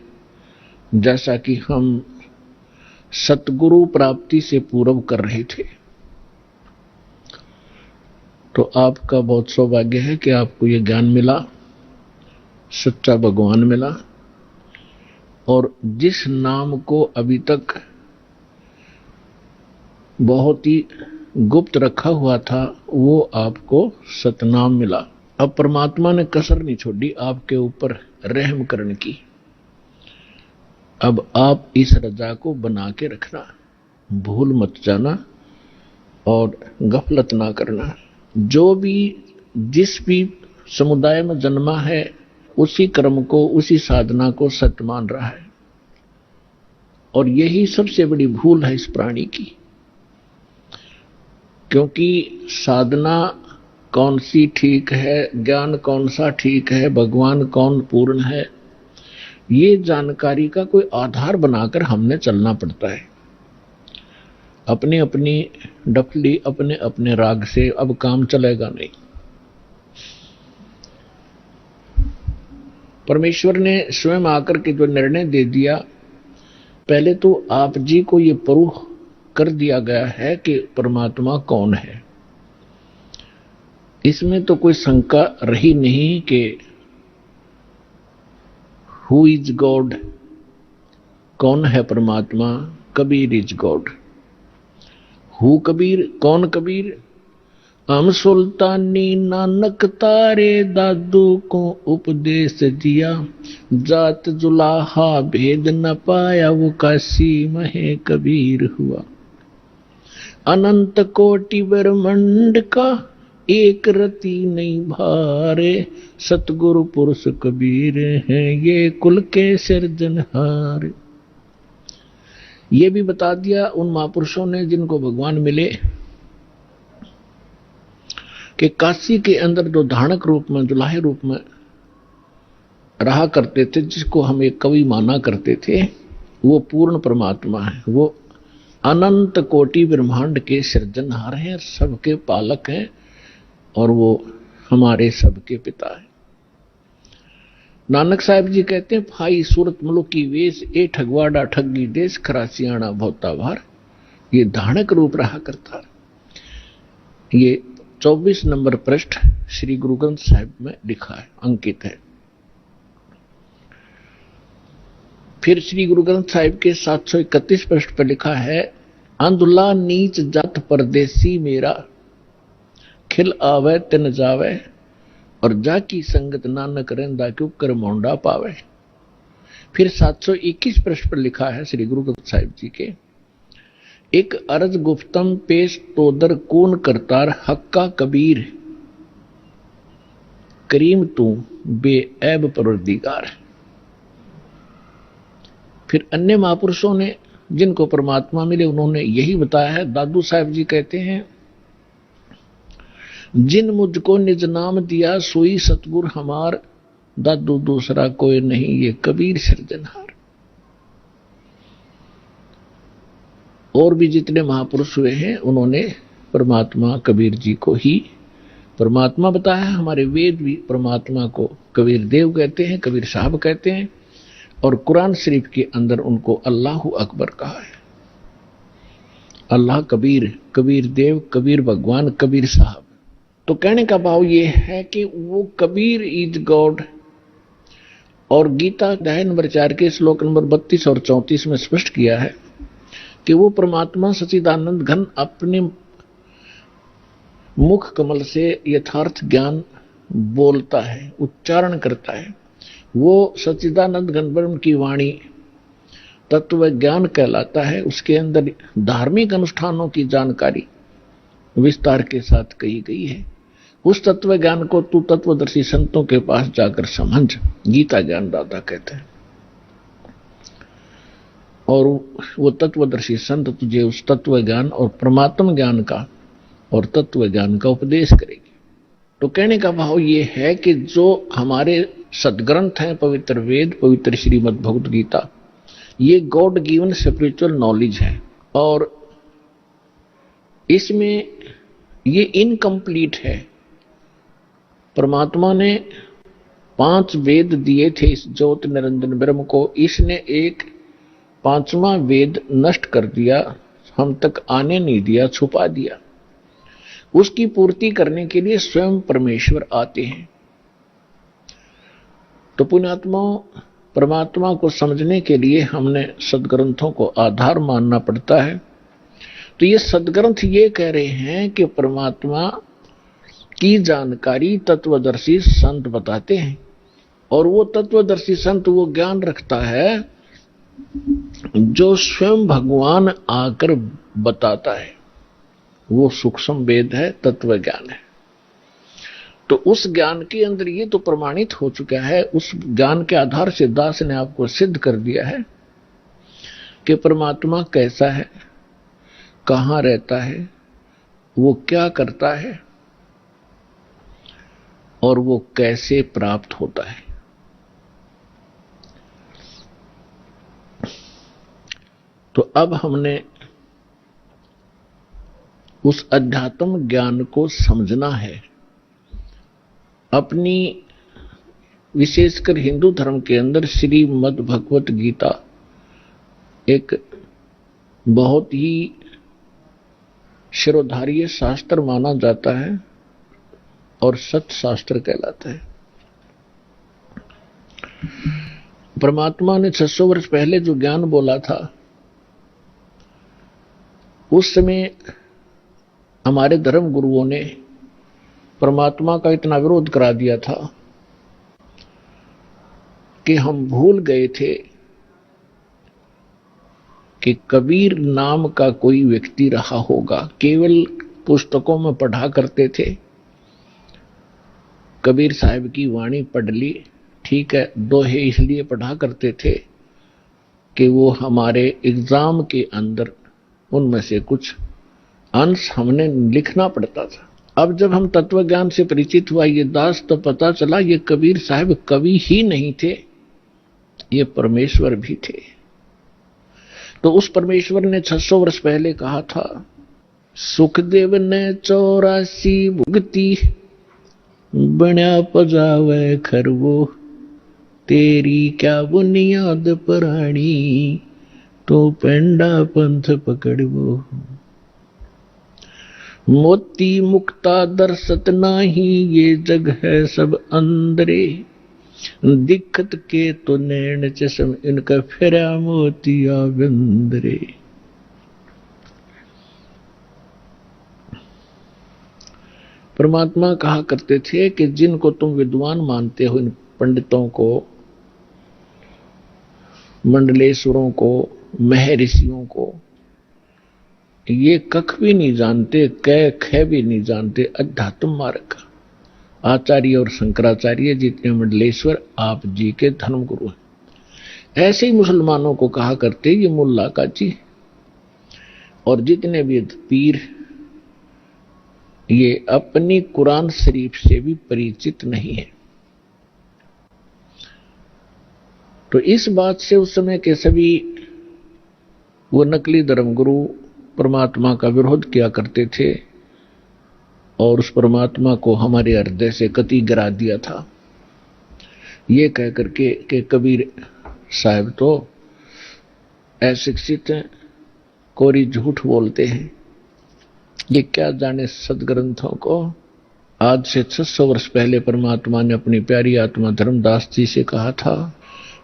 जैसा कि हम सतगुरु प्राप्ति से पूर्व कर रहे थे। तो आपका बहुत सौभाग्य है कि आपको ये ज्ञान मिला, सच्चा भगवान मिला, और जिस नाम को अभी तक बहुत ही गुप्त रखा हुआ था वो आपको सतनाम मिला। अब परमात्मा ने कसर नहीं छोड़ी आपके ऊपर रहम करने की। अब आप इस रजा को बना के रखना, भूल मत जाना और गफलत ना करना। जो भी जिस भी समुदाय में जन्मा है उसी कर्म को, उसी साधना को सत्य मान रहा है, और यही सबसे बड़ी भूल है इस प्राणी की। क्योंकि साधना कौन सी ठीक है, ज्ञान कौन सा ठीक है, भगवान कौन पूर्ण है, ये जानकारी का कोई आधार बनाकर हमने चलना पड़ता है। अपनी अपनी डफली, अपने अपने राग से अब काम चलेगा नहीं। परमेश्वर ने स्वयं आकर के जो निर्णय दे दिया, पहले तो आप जी को ये प्रूफ कर दिया गया है कि परमात्मा कौन है। इसमें तो कोई शंका रही नहीं कि हु इज गॉड, कौन है परमात्मा। Kabir is God. Who Kabir, कौन कबीर। हम सुल्तानी नानक तारे दादू को उपदेश दिया, जात जुलाहा भेद न पाया वो काशी महे कबीर हुआ। अनंत कोटि ब्रह्मांड का एक रति नहीं भारे, सतगुरु पुरुष कबीर हैं ये कुल के सिरजनहार। ये भी बता दिया उन महापुरुषों ने जिनको भगवान मिले कि काशी के अंदर जो धानक रूप में, जुलाहे रूप में रहा करते थे, जिसको हम एक कवि माना करते थे, वो पूर्ण परमात्मा है। वो अनंत कोटि ब्रह्मांड के सृजनहार हैं, सबके पालक हैं, और वो हमारे सबके पिता है। नानक साहब जी कहते हैं, भाई सूरत मुल्क की वेश ए ठगवाड़ा ठगी देश, खरासियाणा भौता भार। ये धानक रूप रहा करता। ये 24 नंबर पृष्ठ श्री गुरु ग्रंथ साहिब में लिखा है, अंकित है। फिर श्री गुरु ग्रंथ साहिब के 731 पृष्ठ पर लिखा है, अंधुला नीच जात परदेसी मेरा, खिल आवे तिन जावे, और जाकी संगत नानक रहंदा क्यों कर मोंडा पावे। फिर 721 पृष्ठ पर लिखा है श्री गुरु ग्रंथ साहिब जी के, एक अर्ज गुफ्तम पेश तोदर कौन करतार, हक्का कबीर करीम तू बेऐब परवरदिगार। फिर अन्य महापुरुषों ने जिनको परमात्मा मिले उन्होंने यही बताया है। दादू साहब जी कहते हैं, जिन मुझको निज नाम दिया सोई सतगुर हमार, दादू दूसरा कोई नहीं ये कबीर सृजनहार। और भी जितने महापुरुष हुए हैं उन्होंने परमात्मा कबीर जी को ही परमात्मा बताया। हमारे वेद भी परमात्मा को कबीर देव कहते हैं, कबीर साहब कहते हैं, और कुरान शरीफ के अंदर उनको अल्लाह अकबर कहा है। अल्लाह कबीर, कबीर देव, कबीर भगवान, कबीर साहब। तो कहने का भाव यह है कि वो कबीर इज गॉड। और गीता अध्याय नंबर 4 के श्लोक नंबर 32 और 34 में स्पष्ट किया है कि वो परमात्मा सच्चिदानंद घन अपने मुख कमल से यथार्थ ज्ञान बोलता है, उच्चारण करता है। वो सच्चिदानंद घन ब्रह्म की वाणी तत्व ज्ञान कहलाता है। उसके अंदर धार्मिक अनुष्ठानों की जानकारी विस्तार के साथ कही गई है। उस तत्व ज्ञान को तू तत्वदर्शी संतों के पास जाकर समझ, गीता ज्ञान दाता कहते हैं। और वो तत्वदर्शी संत तुझे उस तत्व ज्ञान और परमात्म ज्ञान का और तत्व ज्ञान का उपदेश करेगी। तो कहने का भाव ये है कि जो हमारे सदग्रंथ हैं, पवित्र वेद, पवित्र श्रीमद् भगवत गीता, ये गॉड गिवन स्पिरिचुअल नॉलेज है। और इसमें ये इनकम्प्लीट है। परमात्मा ने 5 वेद दिए थे इस ज्योत निरंजन ब्रह्म को, इसने एक 5वां वेद नष्ट कर दिया, हम तक आने नहीं दिया, छुपा दिया। उसकी पूर्ति करने के लिए स्वयं परमेश्वर आते हैं। तो पुण्यात्मा, परमात्मा को समझने के लिए हमने सदग्रंथों को आधार मानना पड़ता है। तो ये सदग्रंथ ये कह रहे हैं कि परमात्मा की जानकारी तत्वदर्शी संत बताते हैं, और वो तत्वदर्शी संत वो ज्ञान रखता है जो स्वयं भगवान आकर बताता है। वो सूक्ष्म वेद है, तत्व ज्ञान है। तो उस ज्ञान के अंदर ये तो प्रमाणित हो चुका है। उस ज्ञान के आधार से दास ने आपको सिद्ध कर दिया है कि परमात्मा कैसा है, कहां रहता है, वो क्या करता है और वो कैसे प्राप्त होता है। तो अब हमने उस अध्यात्म ज्ञान को समझना है। अपनी विशेषकर हिंदू धर्म के अंदर श्रीमद् भगवत गीता एक बहुत ही शिरोधार्य शास्त्र माना जाता है और सत्य शास्त्र कहलाता है। परमात्मा ने 600 वर्ष पहले जो ज्ञान बोला था, उस समय हमारे धर्म गुरुओं ने परमात्मा का इतना विरोध करा दिया था कि हम भूल गए थे कि कबीर नाम का कोई व्यक्ति रहा होगा। केवल पुस्तकों में पढ़ा करते थे, कबीर साहब की वाणी पढ़ ली, ठीक है, दोहे इसलिए पढ़ा करते थे कि वो हमारे एग्जाम के अंदर उनमें से कुछ अंश हमने लिखना पड़ता था। अब जब हम तत्व ज्ञान से परिचित हुआ ये दास, तो पता चला ये कबीर साहब कवि ही नहीं थे, ये परमेश्वर भी थे। तो उस परमेश्वर ने 600 वर्ष पहले कहा था, सुखदेव ने 84 भुगती, बण्या पजावे खरवो, तेरी क्या बुनियाद पराणी, तो पेंडा पंथ पकड़वो। मोती मुक्ता दर्शत नाही, ये जग है सब अंदरे, दिक्कत के तो नैन चश्म इनका फेरा मोतिया बिंदरे। परमात्मा कहा करते थे कि जिनको तुम विद्वान मानते हो, इन पंडितों को, मंडलेश्वरों को, महर्षियों को, ये कख भी नहीं जानते, कै ख भी नहीं जानते, अध्यात्म मार्ग का। आचार्य और शंकराचार्य जितने मंडलेश्वर आप जी के धर्मगुरु हैं। ऐसे ही मुसलमानों को कहा करते ये मुल्ला काजी, और जितने भी पीर ये अपनी कुरान शरीफ से भी परिचित नहीं है। तो इस बात से उस समय के सभी वो नकली धर्मगुरु परमात्मा का विरोध किया करते थे और उस परमात्मा को हमारे हृदय से कति गिरा दिया था, ये कह करके कि कबीर साहब तो अशिक्षित हैं, कोरी झूठ बोलते हैं, ये क्या जाने सदग्रंथों को। आज से 600 वर्ष पहले परमात्मा ने अपनी प्यारी आत्मा धर्मदास जी से कहा था,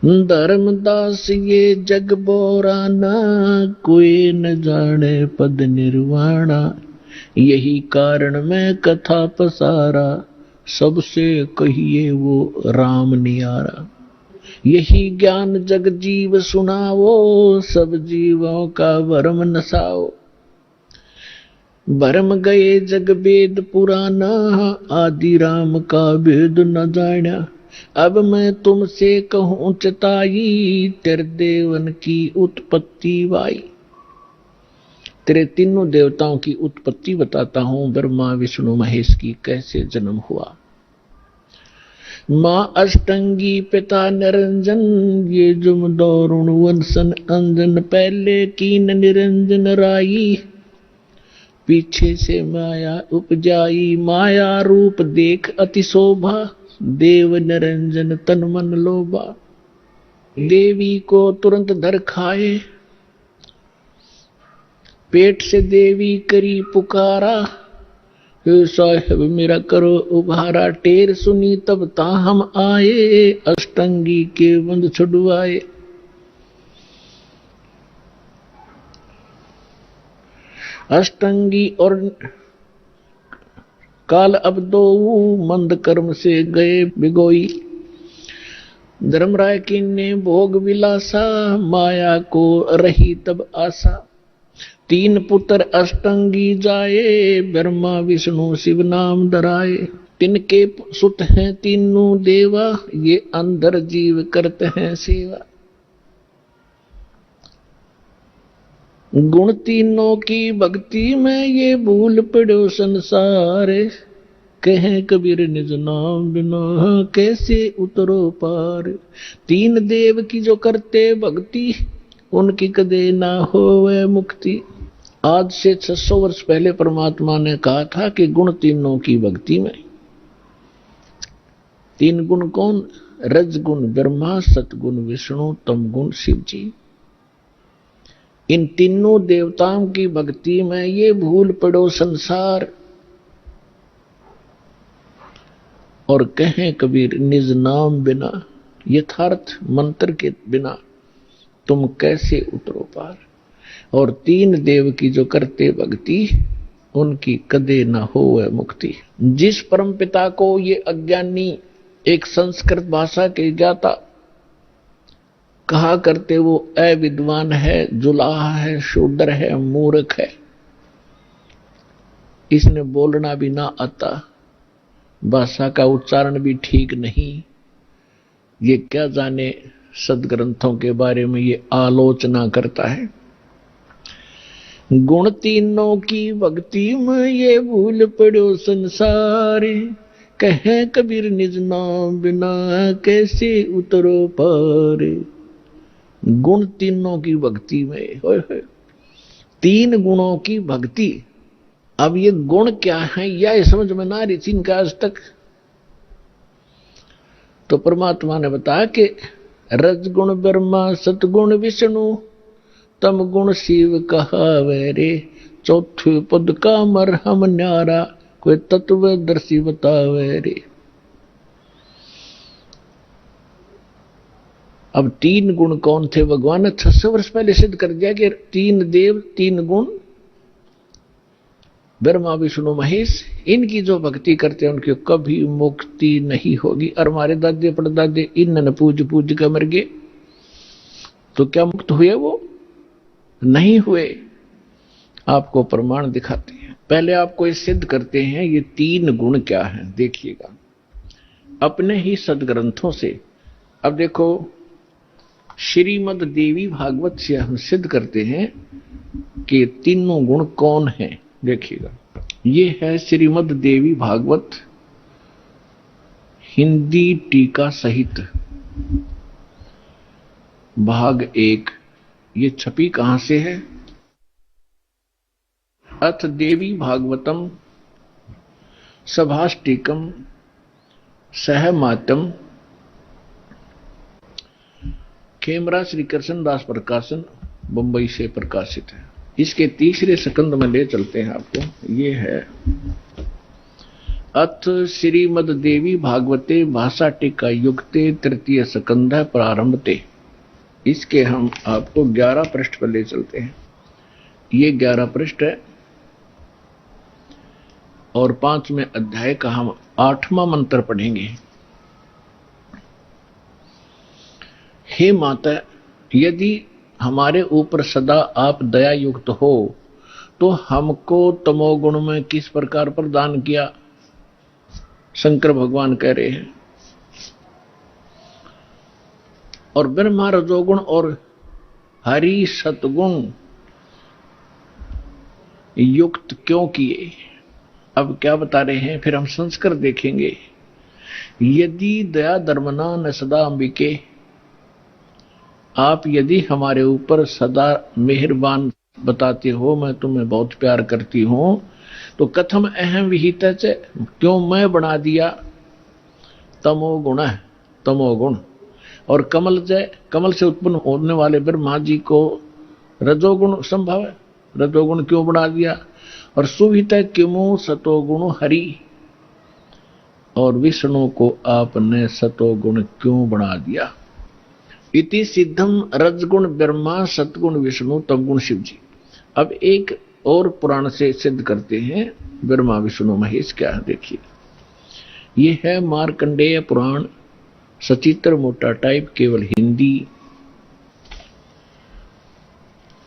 धर्मदास ये जग बोराना, कोई न जाने पद निर्वाणा, यही कारण मैं कथा पसारा, सबसे कहिए वो राम नियारा। यही ज्ञान जग जीव सुनाओ, सब जीवों का भरम नसाओ। भरम गए जग वेद पुराना, आदि राम का भेद न जाना। अब मैं तुमसे कहूं चताई, तेरे देवन की उत्पत्ति वाई। तेरे तीनों देवताओं की उत्पत्ति बताता हूं, ब्रह्मा विष्णु महेश की कैसे जन्म हुआ। मां अष्टंगी पिता निरंजन, ये जुम दारुण वंशन अंजन। पहले कीन निरंजन राई, पीछे से माया उपजाई। माया रूप देख अति शोभा, देव निरंजन तन मन लोभा। देवी को तुरंत धर खाए, पेट से देवी करी पुकारा। हे साहेब मेरा करो उभारा, टेर सुनी तब ता हम आए। अष्टंगी के बंद छुड़वाए। अष्टंगी और काल अब दो मंद कर्म से गए बिगोई। धर्मराय की ने भोग विलासा, माया को रही तब आशा। तीन पुत्र अष्टंगी जाए, ब्रह्मा विष्णु शिव नाम धराए। तिनके सुत हैं तीनों देवा, ये अंदर जीव करते हैं सेवा। गुण तीनों की भक्ति में ये भूल पड़ो संसार। कहें कबीर निज नाम बिना कैसे उतरो पार। तीन देव की जो करते भक्ति, उनकी कदे ना होवे मुक्ति। आज से 600 वर्ष पहले परमात्मा ने कहा था कि गुण तीनों की भक्ति में। तीन गुण कौन? रजगुण ब्रह्मा, सतगुण विष्णु, तमगुण शिव जी। इन तीनों देवताओं की भक्ति में ये भूल पड़ो संसार। और कहें कबीर निज नाम बिना, यथार्थ मंत्र के बिना तुम कैसे उतरो पार। और तीन देव की जो करते भक्ति, उनकी कदे न हो मुक्ति। जिस परम पिता को ये अज्ञानी एक संस्कृत भाषा के ज्ञाता कहा करते, वो अविद्वान है, जुलाहा है, शूद्र है, मूर्ख है, इसने बोलना भी ना आता, भाषा का उच्चारण भी ठीक नहीं, ये क्या जाने सदग्रंथों के बारे में ये आलोचना करता है। गुण तीनों की भक्ति में ये भूल पड़ो संसार। कहे कबीर निज नाम बिना कैसे उतरो पार। गुण तीनों की भक्ति में, होय होय, तीन गुणों की भक्ति। अब ये गुण क्या है यह समझ में ना रही थी इनका आज तक। तो परमात्मा ने बताया कि रजगुण ब्रह्मा, सतगुण विष्णु, तम गुण शिव कहावे रे। चौथे पद का मरहम न्यारा, कोई तत्वदर्शी बतावे रे। 3 गुणों की भक्ति। अब ये गुण क्या है यह समझ में ना रही थी इनका आज तक। तो परमात्मा ने बताया कि रजगुण ब्रह्मा, सतगुण विष्णु, तम गुण शिव कहावे रे। चौथे पद का मरहम न्यारा, कोई तत्वदर्शी बतावे रे। अब 3 गुण कौन थे? भगवान ने 600 वर्ष पहले सिद्ध कर दिया कि 3 देव 3 गुण, ब्रह्मा विष्णु महेश, इनकी जो भक्ति करते हैं उनकी कभी मुक्ति नहीं होगी। और हमारे दादे परदादे इन पूज पूज कर मर गए, तो क्या मुक्त हुए? वो नहीं हुए। आपको प्रमाण दिखाते हैं। पहले आपको ये सिद्ध करते हैं ये 3 गुण क्या हैं, देखिएगा अपने ही सदग्रंथों से। अब देखो, श्रीमद् देवी भागवत से हम सिद्ध करते हैं कि तीनों गुण कौन हैं। देखिएगा, ये है श्रीमद् देवी भागवत हिंदी टीका सहित भाग 1। ये छपी कहां से है? अथ देवी भागवतम सभाष्टिकम सहमातम, खेमरा श्री कृष्णदास प्रकाशन, बंबई से प्रकाशित है। इसके तीसरे स्कंद में ले चलते हैं आपको। ये है अथ श्रीमद् देवी भागवते भाषा टीका युक्ते तृतीय स्कंद प्रारंभते। इसके हम आपको 11 पृष्ठ पर ले चलते हैं। ये 11 पृष्ठ है और 5वें अध्याय का हम 8वां मंत्र पढ़ेंगे। हे माता, यदि हमारे ऊपर सदा आप दया युक्त हो तो हमको तमोगुण में किस प्रकार प्रदान किया? शंकर भगवान कह रहे हैं। और ब्रह्मा रजोगुण और हरि सतगुण युक्त क्यों किए? अब क्या बता रहे हैं, फिर हम संस्कार देखेंगे। यदि दया धर्मना न सदा अंबिके, आप यदि हमारे ऊपर सदा मेहरबान बताते हो, मैं तुम्हें बहुत प्यार करती हूं, तो कथम अहम विहित, क्यों मैं बना दिया तमोगुण, तमोगुण। और कमल से उत्पन्न होने वाले ब्रह्मा जी को रजोगुण संभव है, रजोगुण क्यों बना दिया? और सुवित किमु सतोगुण हरि, और विष्णु को आपने सतोगुण क्यों बना दिया? इति सिद्धम रजगुण ब्रह्मा सतगुण विष्णु तमगुण शिव जी। अब एक और पुराण से सिद्ध करते हैं ब्रह्मा विष्णु महेश क्या है। देखिए, ये है मार्कंडेय पुराण, सचित्र मोटा टाइप, केवल हिंदी,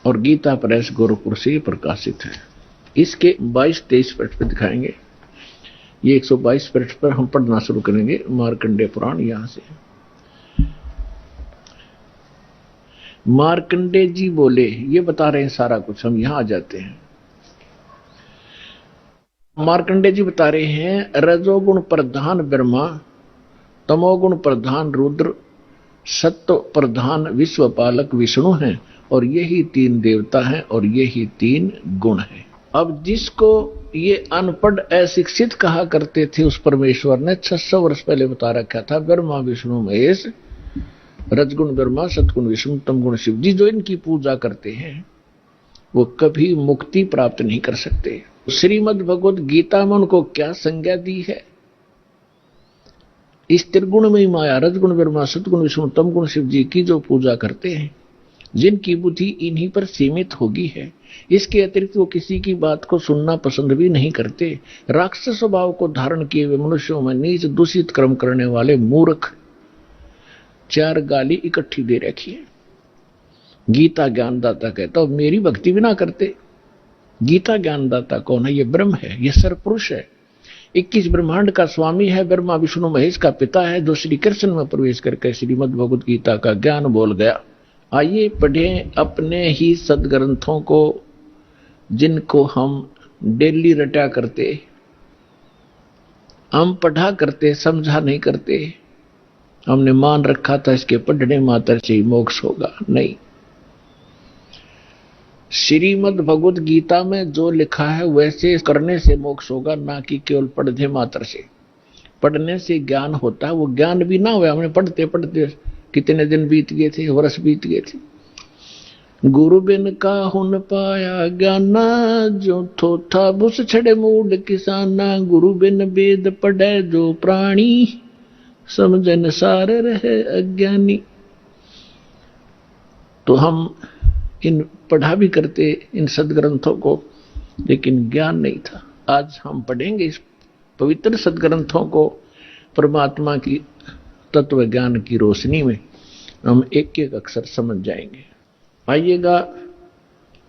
और गीता प्रेस गोरखपुर से प्रकाशित है। इसके 22-23 पृष्ठ पर दिखाएंगे। ये 122 पृष्ठ पर हम पढ़ना शुरू करेंगे मार्कंडेय पुराण। यहां से मार्कंडेय जी बोले, ये बता रहे हैं सारा कुछ, हम यहां आ जाते हैं। मार्कंडेय जी बता रहे हैं रजोगुण प्रधान ब्रह्मा, तमोगुण प्रधान रुद्र, सत्व प्रधान विश्वपालक विष्णु हैं, और यही 3 देवता हैं और यही 3 गुण हैं। अब जिसको ये अनपढ़ अशिक्षित कहा करते थे, उस परमेश्वर ने 600 वर्ष पहले बता रखा था ब्रह्मा विष्णु महेश, रजगुण ब्रह्मा सतगुण विष्णु तमगुण शिव जी। जो इनकी पूजा करते हैं वो कभी मुक्ति प्राप्त नहीं कर सकते। श्रीमद् भगवद गीता में उनको क्या संज्ञा दी है? इस त्रिगुण में ही माया, रजगुण ब्रह्मा सतगुण विष्णु तमगुण शिव जी की जो पूजा करते हैं, जिनकी बुद्धि इन्हीं पर सीमित होगी है, इसके अतिरिक्त वो किसी की बात को सुनना पसंद भी नहीं करते। राक्षस स्वभाव को धारण किए हुए मनुष्यों में नीच दूषित कर्म करने वाले मूर्ख 4 गाली इकट्ठी दे रखी है। गीता ज्ञानदाता कहता, मेरी भक्ति भी ना करते। गीता ज्ञानदाता कौन है? ये ब्रह्म है, ये सरपुरुष है, 21 ब्रह्मांड का स्वामी है, ब्रह्मा विष्णु महेश का पिता है, जो श्री कृष्ण में प्रवेश करके श्रीमद् भगवद गीता का ज्ञान बोल गया। आइए पढ़ें अपने ही सदग्रंथों को, जिनको हम डेली रटा करते, हम पढ़ा करते, समझा नहीं करते। हमने मान रखा था इसके पढ़ने मात्र से ही मोक्ष होगा। नहीं, श्रीमद् भगवद गीता में जो लिखा है वैसे करने से मोक्ष होगा, ना कि केवल पढ़ने मात्र से। पढ़ने से ज्ञान होता है, वो ज्ञान भी ना हुआ, हमने पढ़ते पढ़ते कितने दिन बीत गए थे, वर्ष बीत गए थे। गुरु बिन काहुन पाया ज्ञाना, जो थोथा बुस छड़े मूड किसाना। गुरु बिन वेद पढ़े जो प्राणी, समझन सार रहे अज्ञानी। तो हम इन पढ़ा भी करते इन सदग्रंथों को, लेकिन ज्ञान नहीं था। आज हम पढ़ेंगे इस पवित्र सदग्रंथों को परमात्मा की तत्व ज्ञान की रोशनी में, हम एक एक अक्षर समझ जाएंगे। आइएगा,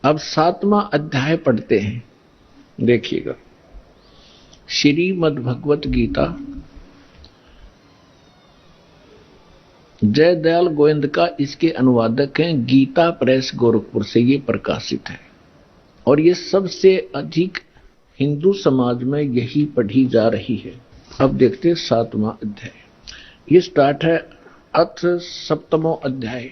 अब 7वां अध्याय पढ़ते हैं। देखिएगा, श्रीमद् भगवत गीता, जयदयाल गोविंद का इसके अनुवादक हैं, गीता प्रेस गोरखपुर से ये प्रकाशित है, और ये सबसे अधिक हिंदू समाज में यही पढ़ी जा रही है। अब देखते हैं 7वां अध्याय। ये स्टार्ट है अथ 7वां अध्याय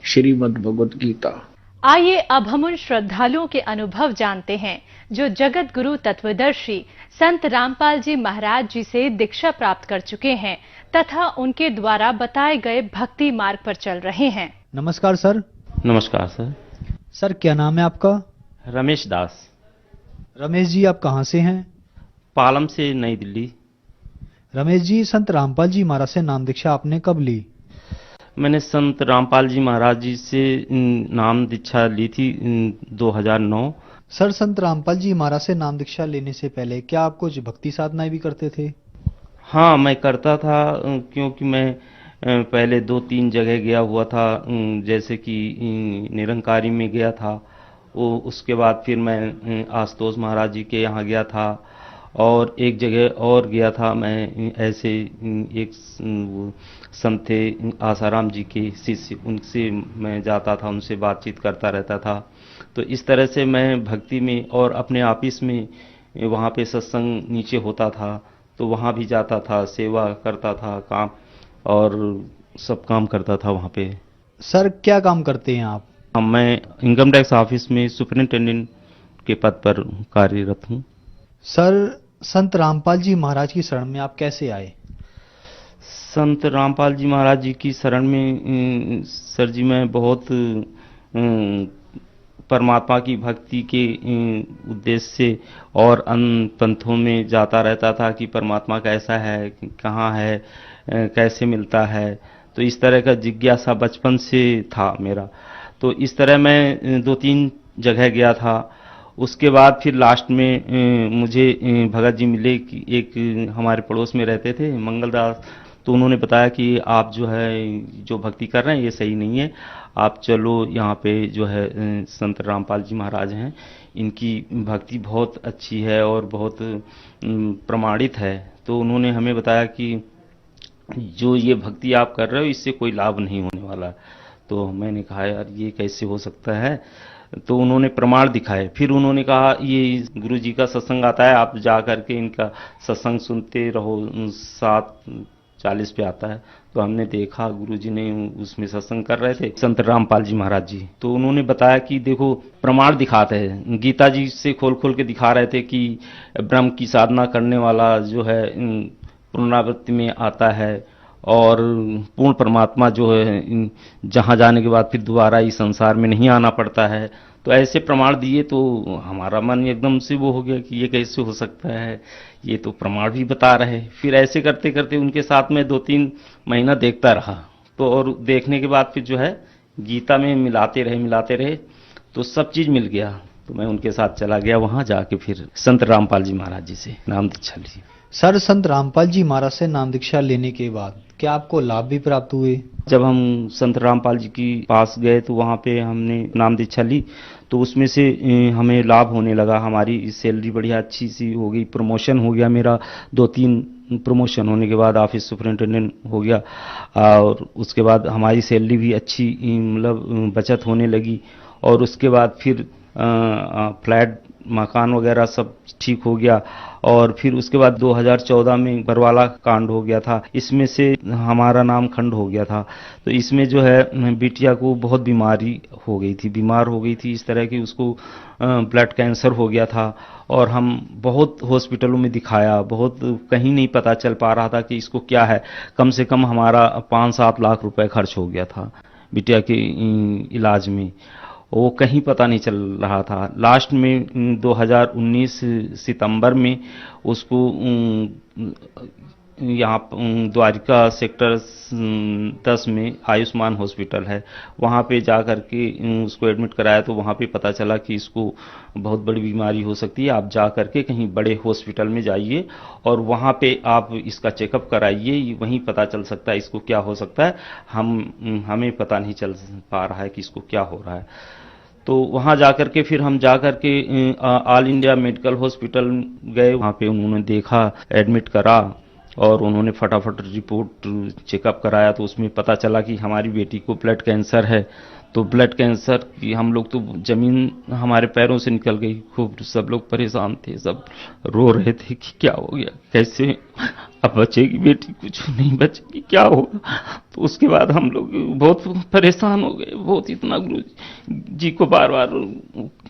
श्रीमद् भगवत गीता। आइए अब हम उन श्रद्धालुओं के अनुभव जानते हैं जो जगत गुरु तत्वदर्शी संत रामपाल जी महाराज जी से दीक्षा प्राप्त कर चुके हैं तथा उनके द्वारा बताए गए भक्ति मार्ग पर चल रहे हैं। नमस्कार सर। नमस्कार सर। सर क्या नाम है आपका? रमेश दास। रमेश जी, आप कहाँ से हैं? पालम से नई दिल्ली। रमेश जी, संत रामपाल जी महाराज से नाम दीक्षा आपने कब ली? मैंने संत रामपाल जी महाराज जी से नाम दीक्षा ली थी 2009। सर, संत रामपाल जी महाराज से नाम दीक्षा लेने से पहले क्या आप कुछ भक्ति साधनाएं भी करते थे? हाँ, मैं करता था, क्योंकि मैं पहले 2-3 जगह गया हुआ था, जैसे कि निरंकारी में गया था, उसके बाद फिर मैं आशुतोष महाराज जी के यहाँ गया था, और एक जगह और गया था मैं, ऐसे एक संत थे आसाराम जी के शिष्य, उनसे मैं जाता था, उनसे बातचीत करता रहता था। तो इस तरह से मैं भक्ति में, और अपने ऑफिस में वहाँ पे सत्संग नीचे होता था तो वहाँ भी जाता था, सेवा करता था, काम और सब काम करता था वहाँ पे। सर क्या काम करते हैं आप? मैं इनकम टैक्स ऑफिस में सुपरिटेंडेंट के पद पर कार्यरत हूँ। सर, संत रामपाल जी महाराज की शरण में आप कैसे आए? संत रामपाल जी महाराज जी की शरण में सर जी मैं बहुत परमात्मा की भक्ति के उद्देश्य से और अन्य पंथों में जाता रहता था कि परमात्मा कैसा है, कहाँ है, कैसे मिलता है। तो इस तरह का जिज्ञासा बचपन से था मेरा। तो इस तरह मैं 2-3 जगह गया था। उसके बाद फिर लास्ट में मुझे भगत जी मिले कि एक हमारे पड़ोस में रहते थे, मंगलदास। तो उन्होंने बताया कि आप जो है जो भक्ति कर रहे हैं ये सही नहीं है, आप चलो यहाँ पे जो है संत रामपाल जी महाराज हैं, इनकी भक्ति बहुत अच्छी है और बहुत प्रमाणित है। तो उन्होंने हमें बताया कि जो ये भक्ति आप कर रहे हो इससे कोई लाभ नहीं होने वाला। तो मैंने कहा यार ये कैसे हो सकता है? तो उन्होंने प्रमाण दिखाए। फिर उन्होंने कहा ये गुरु जी का सत्संग आता है, आप जा करके इनका सत्संग सुनते रहो, 7:40 पे आता है। तो हमने देखा गुरु जी ने उसमें सत्संग कर रहे थे संत रामपाल जी महाराज जी। तो उन्होंने बताया कि देखो प्रमाण दिखाते हैं, गीता जी से खोल खोल के दिखा रहे थे कि ब्रह्म की साधना करने वाला जो है पुनरावृत्ति में आता है और पूर्ण परमात्मा जो है जहाँ जाने के बाद फिर दोबारा इस संसार में नहीं आना पड़ता है। तो ऐसे प्रमाण दिए तो हमारा मन एकदम से वो हो गया कि ये कैसे हो सकता है, ये तो प्रमाण भी बता रहे। फिर ऐसे करते करते उनके साथ में 2-3 महीना देखता रहा। तो और देखने के बाद फिर जो है गीता में मिलाते रहे तो सब चीज़ मिल गया। तो मैं उनके साथ चला गया, वहाँ जाके फिर संत रामपाल जी महाराज जी से नाम दीक्षा ली। सर, संत रामपाल जी महाराज से नाम दीक्षा लेने के बाद क्या आपको लाभ भी प्राप्त हुए? जब हम संत रामपाल जी के पास गए तो वहाँ पे हमने नाम दीक्षा ली, तो उसमें से हमें लाभ होने लगा। हमारी सैलरी बढ़िया अच्छी सी हो गई, प्रमोशन हो गया मेरा। 2-3 प्रमोशन होने के बाद ऑफिस सुपरिटेंडेंट हो गया, और उसके बाद हमारी सैलरी भी अच्छी मतलब बचत होने लगी। और उसके बाद फिर फ्लैट मकान वगैरह सब ठीक हो गया। और फिर उसके बाद 2014 में बरवाला कांड हो गया था, इसमें से हमारा नाम खंड हो गया था। तो इसमें जो है बिटिया को बहुत बीमारी हो गई थी, बीमार हो गई थी इस तरह की, उसको ब्लड कैंसर हो गया था। और हम बहुत हॉस्पिटलों में दिखाया, बहुत कहीं नहीं पता चल पा रहा था कि इसको क्या है। कम से कम हमारा 5-7 लाख रुपए खर्च हो गया था बिटिया के इलाज में, वो कहीं पता नहीं चल रहा था। लास्ट में 2019 सितंबर में उसको यहाँ द्वारिका सेक्टर 10 में आयुष्मान हॉस्पिटल है, वहाँ पे जा कर के उसको एडमिट कराया तो वहाँ पे पता चला कि इसको बहुत बड़ी बीमारी हो सकती है। आप जा कर के कहीं बड़े हॉस्पिटल में जाइए और वहाँ पे आप इसका चेकअप कराइए, वहीं पता चल सकता है इसको क्या हो सकता है। हमें पता नहीं चल पा रहा है कि इसको क्या हो रहा है। तो वहाँ जाकर के फिर हम जाकर के ऑल इंडिया मेडिकल हॉस्पिटल गए, वहाँ पे उन्होंने देखा, एडमिट करा और उन्होंने फटाफट रिपोर्ट चेकअप कराया तो उसमें पता चला कि हमारी बेटी को ब्लड कैंसर है। तो ब्लड कैंसर की हम लोग तो ज़मीन हमारे पैरों से निकल गई, खूब सब लोग परेशान थे, सब रो रहे थे कि क्या हो गया, कैसे अब बचेगी बेटी, कुछ नहीं बचेगी, क्या होगा। तो उसके बाद हम लोग बहुत परेशान हो गए, बहुत इतना गुरु जी को बार बार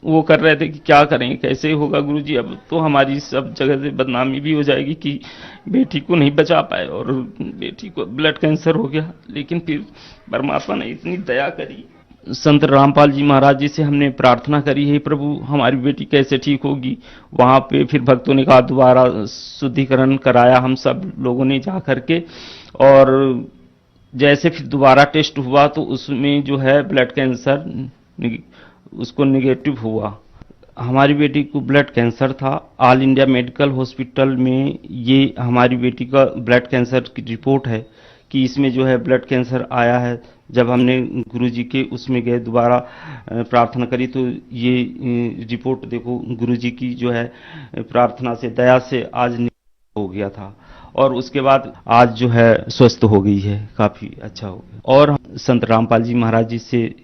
वो कर रहे थे कि क्या करें, कैसे होगा गुरु जी, अब तो हमारी सब जगह से बदनामी भी हो जाएगी कि बेटी को नहीं बचा पाए और बेटी को ब्लड कैंसर हो गया। लेकिन फिर परमात्मा ने इतनी दया करी, संत रामपाल जी महाराज जी से हमने प्रार्थना करी है, प्रभु हमारी बेटी कैसे ठीक होगी। वहाँ पे फिर भक्तों ने कहा दोबारा शुद्धिकरण कराया हम सब लोगों ने जा करके, और जैसे फिर दोबारा टेस्ट हुआ तो उसमें जो है ब्लड कैंसर उसको निगेटिव हुआ। हमारी बेटी को ब्लड कैंसर था। ऑल इंडिया मेडिकल हॉस्पिटल में ये हमारी बेटी का ब्लड कैंसर की रिपोर्ट है कि इसमें जो है ब्लड कैंसर आया है। जब हमने गुरुजी के उसमें गए दोबारा प्रार्थना करी तो ये रिपोर्ट देखो गुरुजी की जो है प्रार्थना से, दया से आज हो गया था और उसके बाद आज जो है स्वस्थ हो गई है, काफ़ी अच्छा हो गया। और संत रामपाल जी महाराज जी से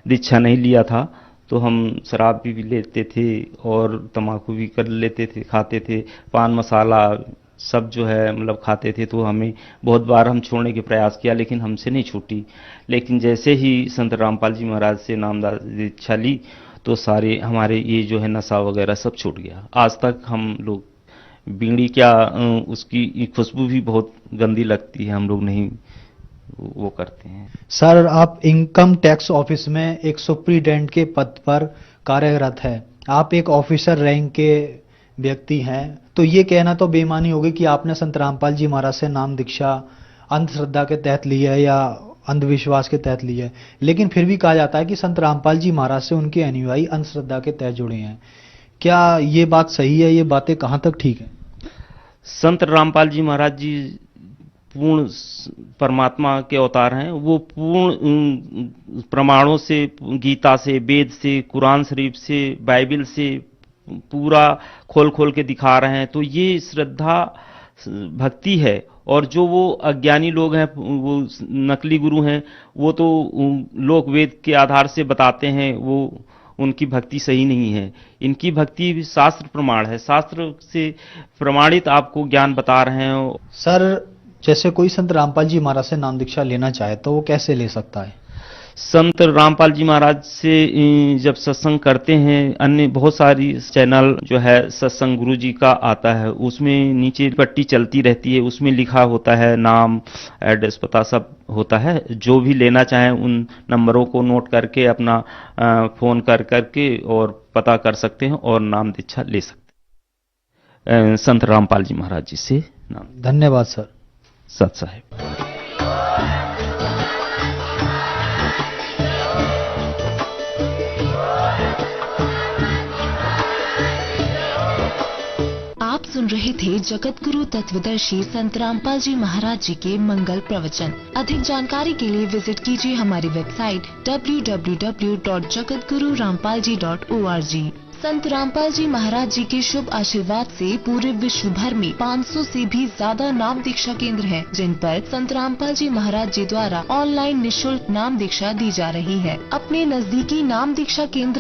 दीक्षा नहीं लिया था तो हम शराब भी लेते थे और तम्बाकू भी कर लेते थे, खाते थे, पान मसाला सब जो है मतलब खाते थे। तो हमें बहुत बार हम छोड़ने के प्रयास किया लेकिन हमसे नहीं छूटी। लेकिन जैसे ही संत रामपाल जी महाराज से नामदान दीक्षा ली तो सारे हमारे ये जो है नशा वगैरह सब छूट गया। आज तक हम लोग बीड़ी क्या उसकी खुशबू भी बहुत गंदी लगती है, हम लोग नहीं वो करते हैं। सर, आप इनकम टैक्स ऑफिस में एक सुप्रीडेंट के पद पर कार्यरत है, आप एक ऑफिसर रैंक के व्यक्ति हैं, तो ये कहना तो बेईमानी होगी कि आपने संत रामपाल जी महाराज से नाम दीक्षा अंधश्रद्धा के तहत ली है या अंधविश्वास के तहत ली है। लेकिन फिर भी कहा जाता है कि संत रामपाल जी महाराज से उनके अनुयायी अंधश्रद्धा के तहत जुड़े हैं। क्या ये बात सही है? ये बातें कहाँ तक ठीक है? संत रामपाल जी महाराज जी पूर्ण परमात्मा के अवतार हैं। वो पूर्ण प्रमाणों से, गीता से, वेद से, कुरान शरीफ से, बाइबल से पूरा खोल खोल के दिखा रहे हैं। तो ये श्रद्धा भक्ति है। और जो वो अज्ञानी लोग हैं, वो नकली गुरु हैं, वो तो लोक वेद के आधार से बताते हैं, वो उनकी भक्ति सही नहीं है। इनकी भक्ति शास्त्र प्रमाण है, शास्त्र से प्रमाणित आपको ज्ञान बता रहे हैं। सर, जैसे कोई संत रामपाल जी महाराज से नाम दीक्षा लेना चाहे तो वो कैसे ले सकता है? संत रामपाल जी महाराज से जब सत्संग करते हैं, अन्य बहुत सारी चैनल जो है सत्संग गुरु जी का आता है, उसमें नीचे पट्टी चलती रहती है, उसमें लिखा होता है नाम, एड्रेस, पता सब होता है। जो भी लेना चाहें उन नंबरों को नोट करके अपना फोन कर करके और पता कर सकते हैं और नाम दीक्षा ले सकते हैं संत रामपाल जी महाराज जी से नाम। धन्यवाद सर। सत साहेब। आप सुन रहे थे जगत गुरु तत्वदर्शी संत रामपाल जी महाराज जी के मंगल प्रवचन। अधिक जानकारी के लिए विजिट कीजिए हमारी वेबसाइट www.jagatgururampalji.org। संत रामपाल जी महाराज जी के शुभ आशीर्वाद से पूरे विश्व भर में 500 से भी ज्यादा नाम दीक्षा केंद्र हैं, जिन पर संत रामपाल जी महाराज जी द्वारा ऑनलाइन निःशुल्क नाम दीक्षा दी जा रही है। अपने नजदीकी नाम दीक्षा केंद्र